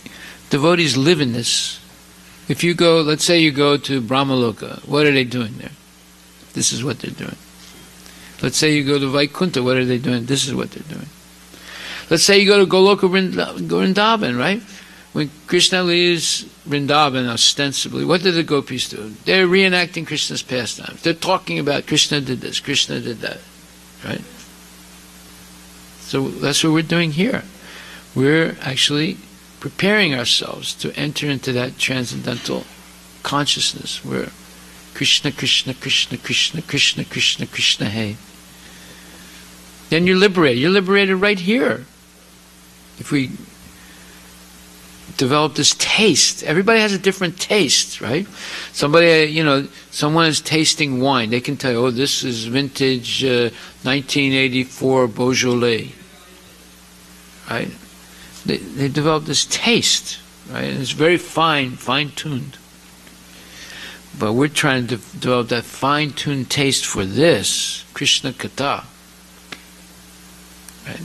devotees live in this. If you go, let's say you go to Brahmaloka, what are they doing there? This is what they're doing. Let's say you go to Vaikuntha, what are they doing? This is what they're doing. Let's say you go to Goloka Vrindavan, right? When Krishna leaves Vrindavan, ostensibly, what do the gopis do? They're reenacting Krishna's pastimes. They're talking about Krishna did this, Krishna did that, right? So that's what we're doing here. We're actually preparing ourselves to enter into that transcendental consciousness where Krishna, Krishna, Krishna, Krishna, Krishna, Krishna, Krishna, hey. Then you're liberated. You're liberated right here. If we develop this taste, everybody has a different taste, right? Someone is tasting wine. They can tell you, this is vintage 1984 Beaujolais, right? They develop this taste, right? And it's very fine-tuned. But we're trying to develop that fine-tuned taste for this, Krishna Katha. Right?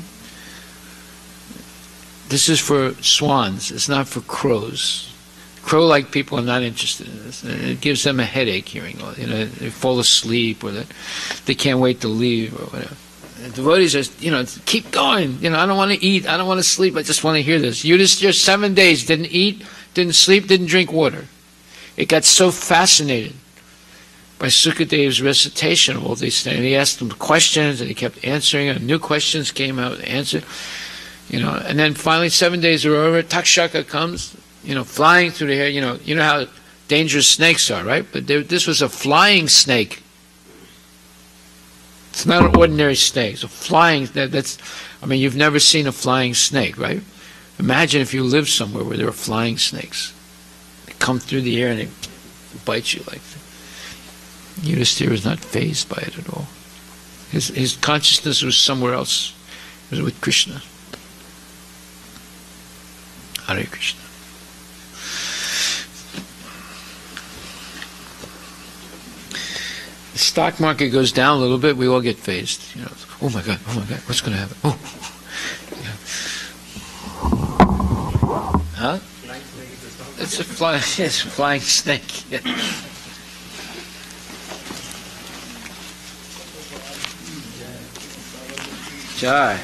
This is for swans. It's not for crows. Crow-like people are not interested in this. It gives them a headache hearing all. They fall asleep, or they can't wait to leave, or whatever. The devotees are, keep going. I don't want to eat. I don't want to sleep. I just want to hear this. Yudhishthira 7 days didn't eat, didn't sleep, didn't drink water. It got so fascinated by Sukadev's recitation of all these things. And he asked him questions, and he kept answering, and new questions came out, answered. And then finally 7 days are over. Takshaka comes. Flying through the air, you know how dangerous snakes are, right? But this was a flying snake. It's not an ordinary snake. It's a flying, you've never seen a flying snake, right? Imagine if you lived somewhere where there are flying snakes. They come through the air and they bite you like that. Yudhishthira was not fazed by it at all. His consciousness was somewhere else. It was with Krishna. Hare Krishna. The stock market goes down a little bit, we all get phased. Oh my God, what's going to happen? Oh. Huh? It's a flying snake. Yeah. Jai.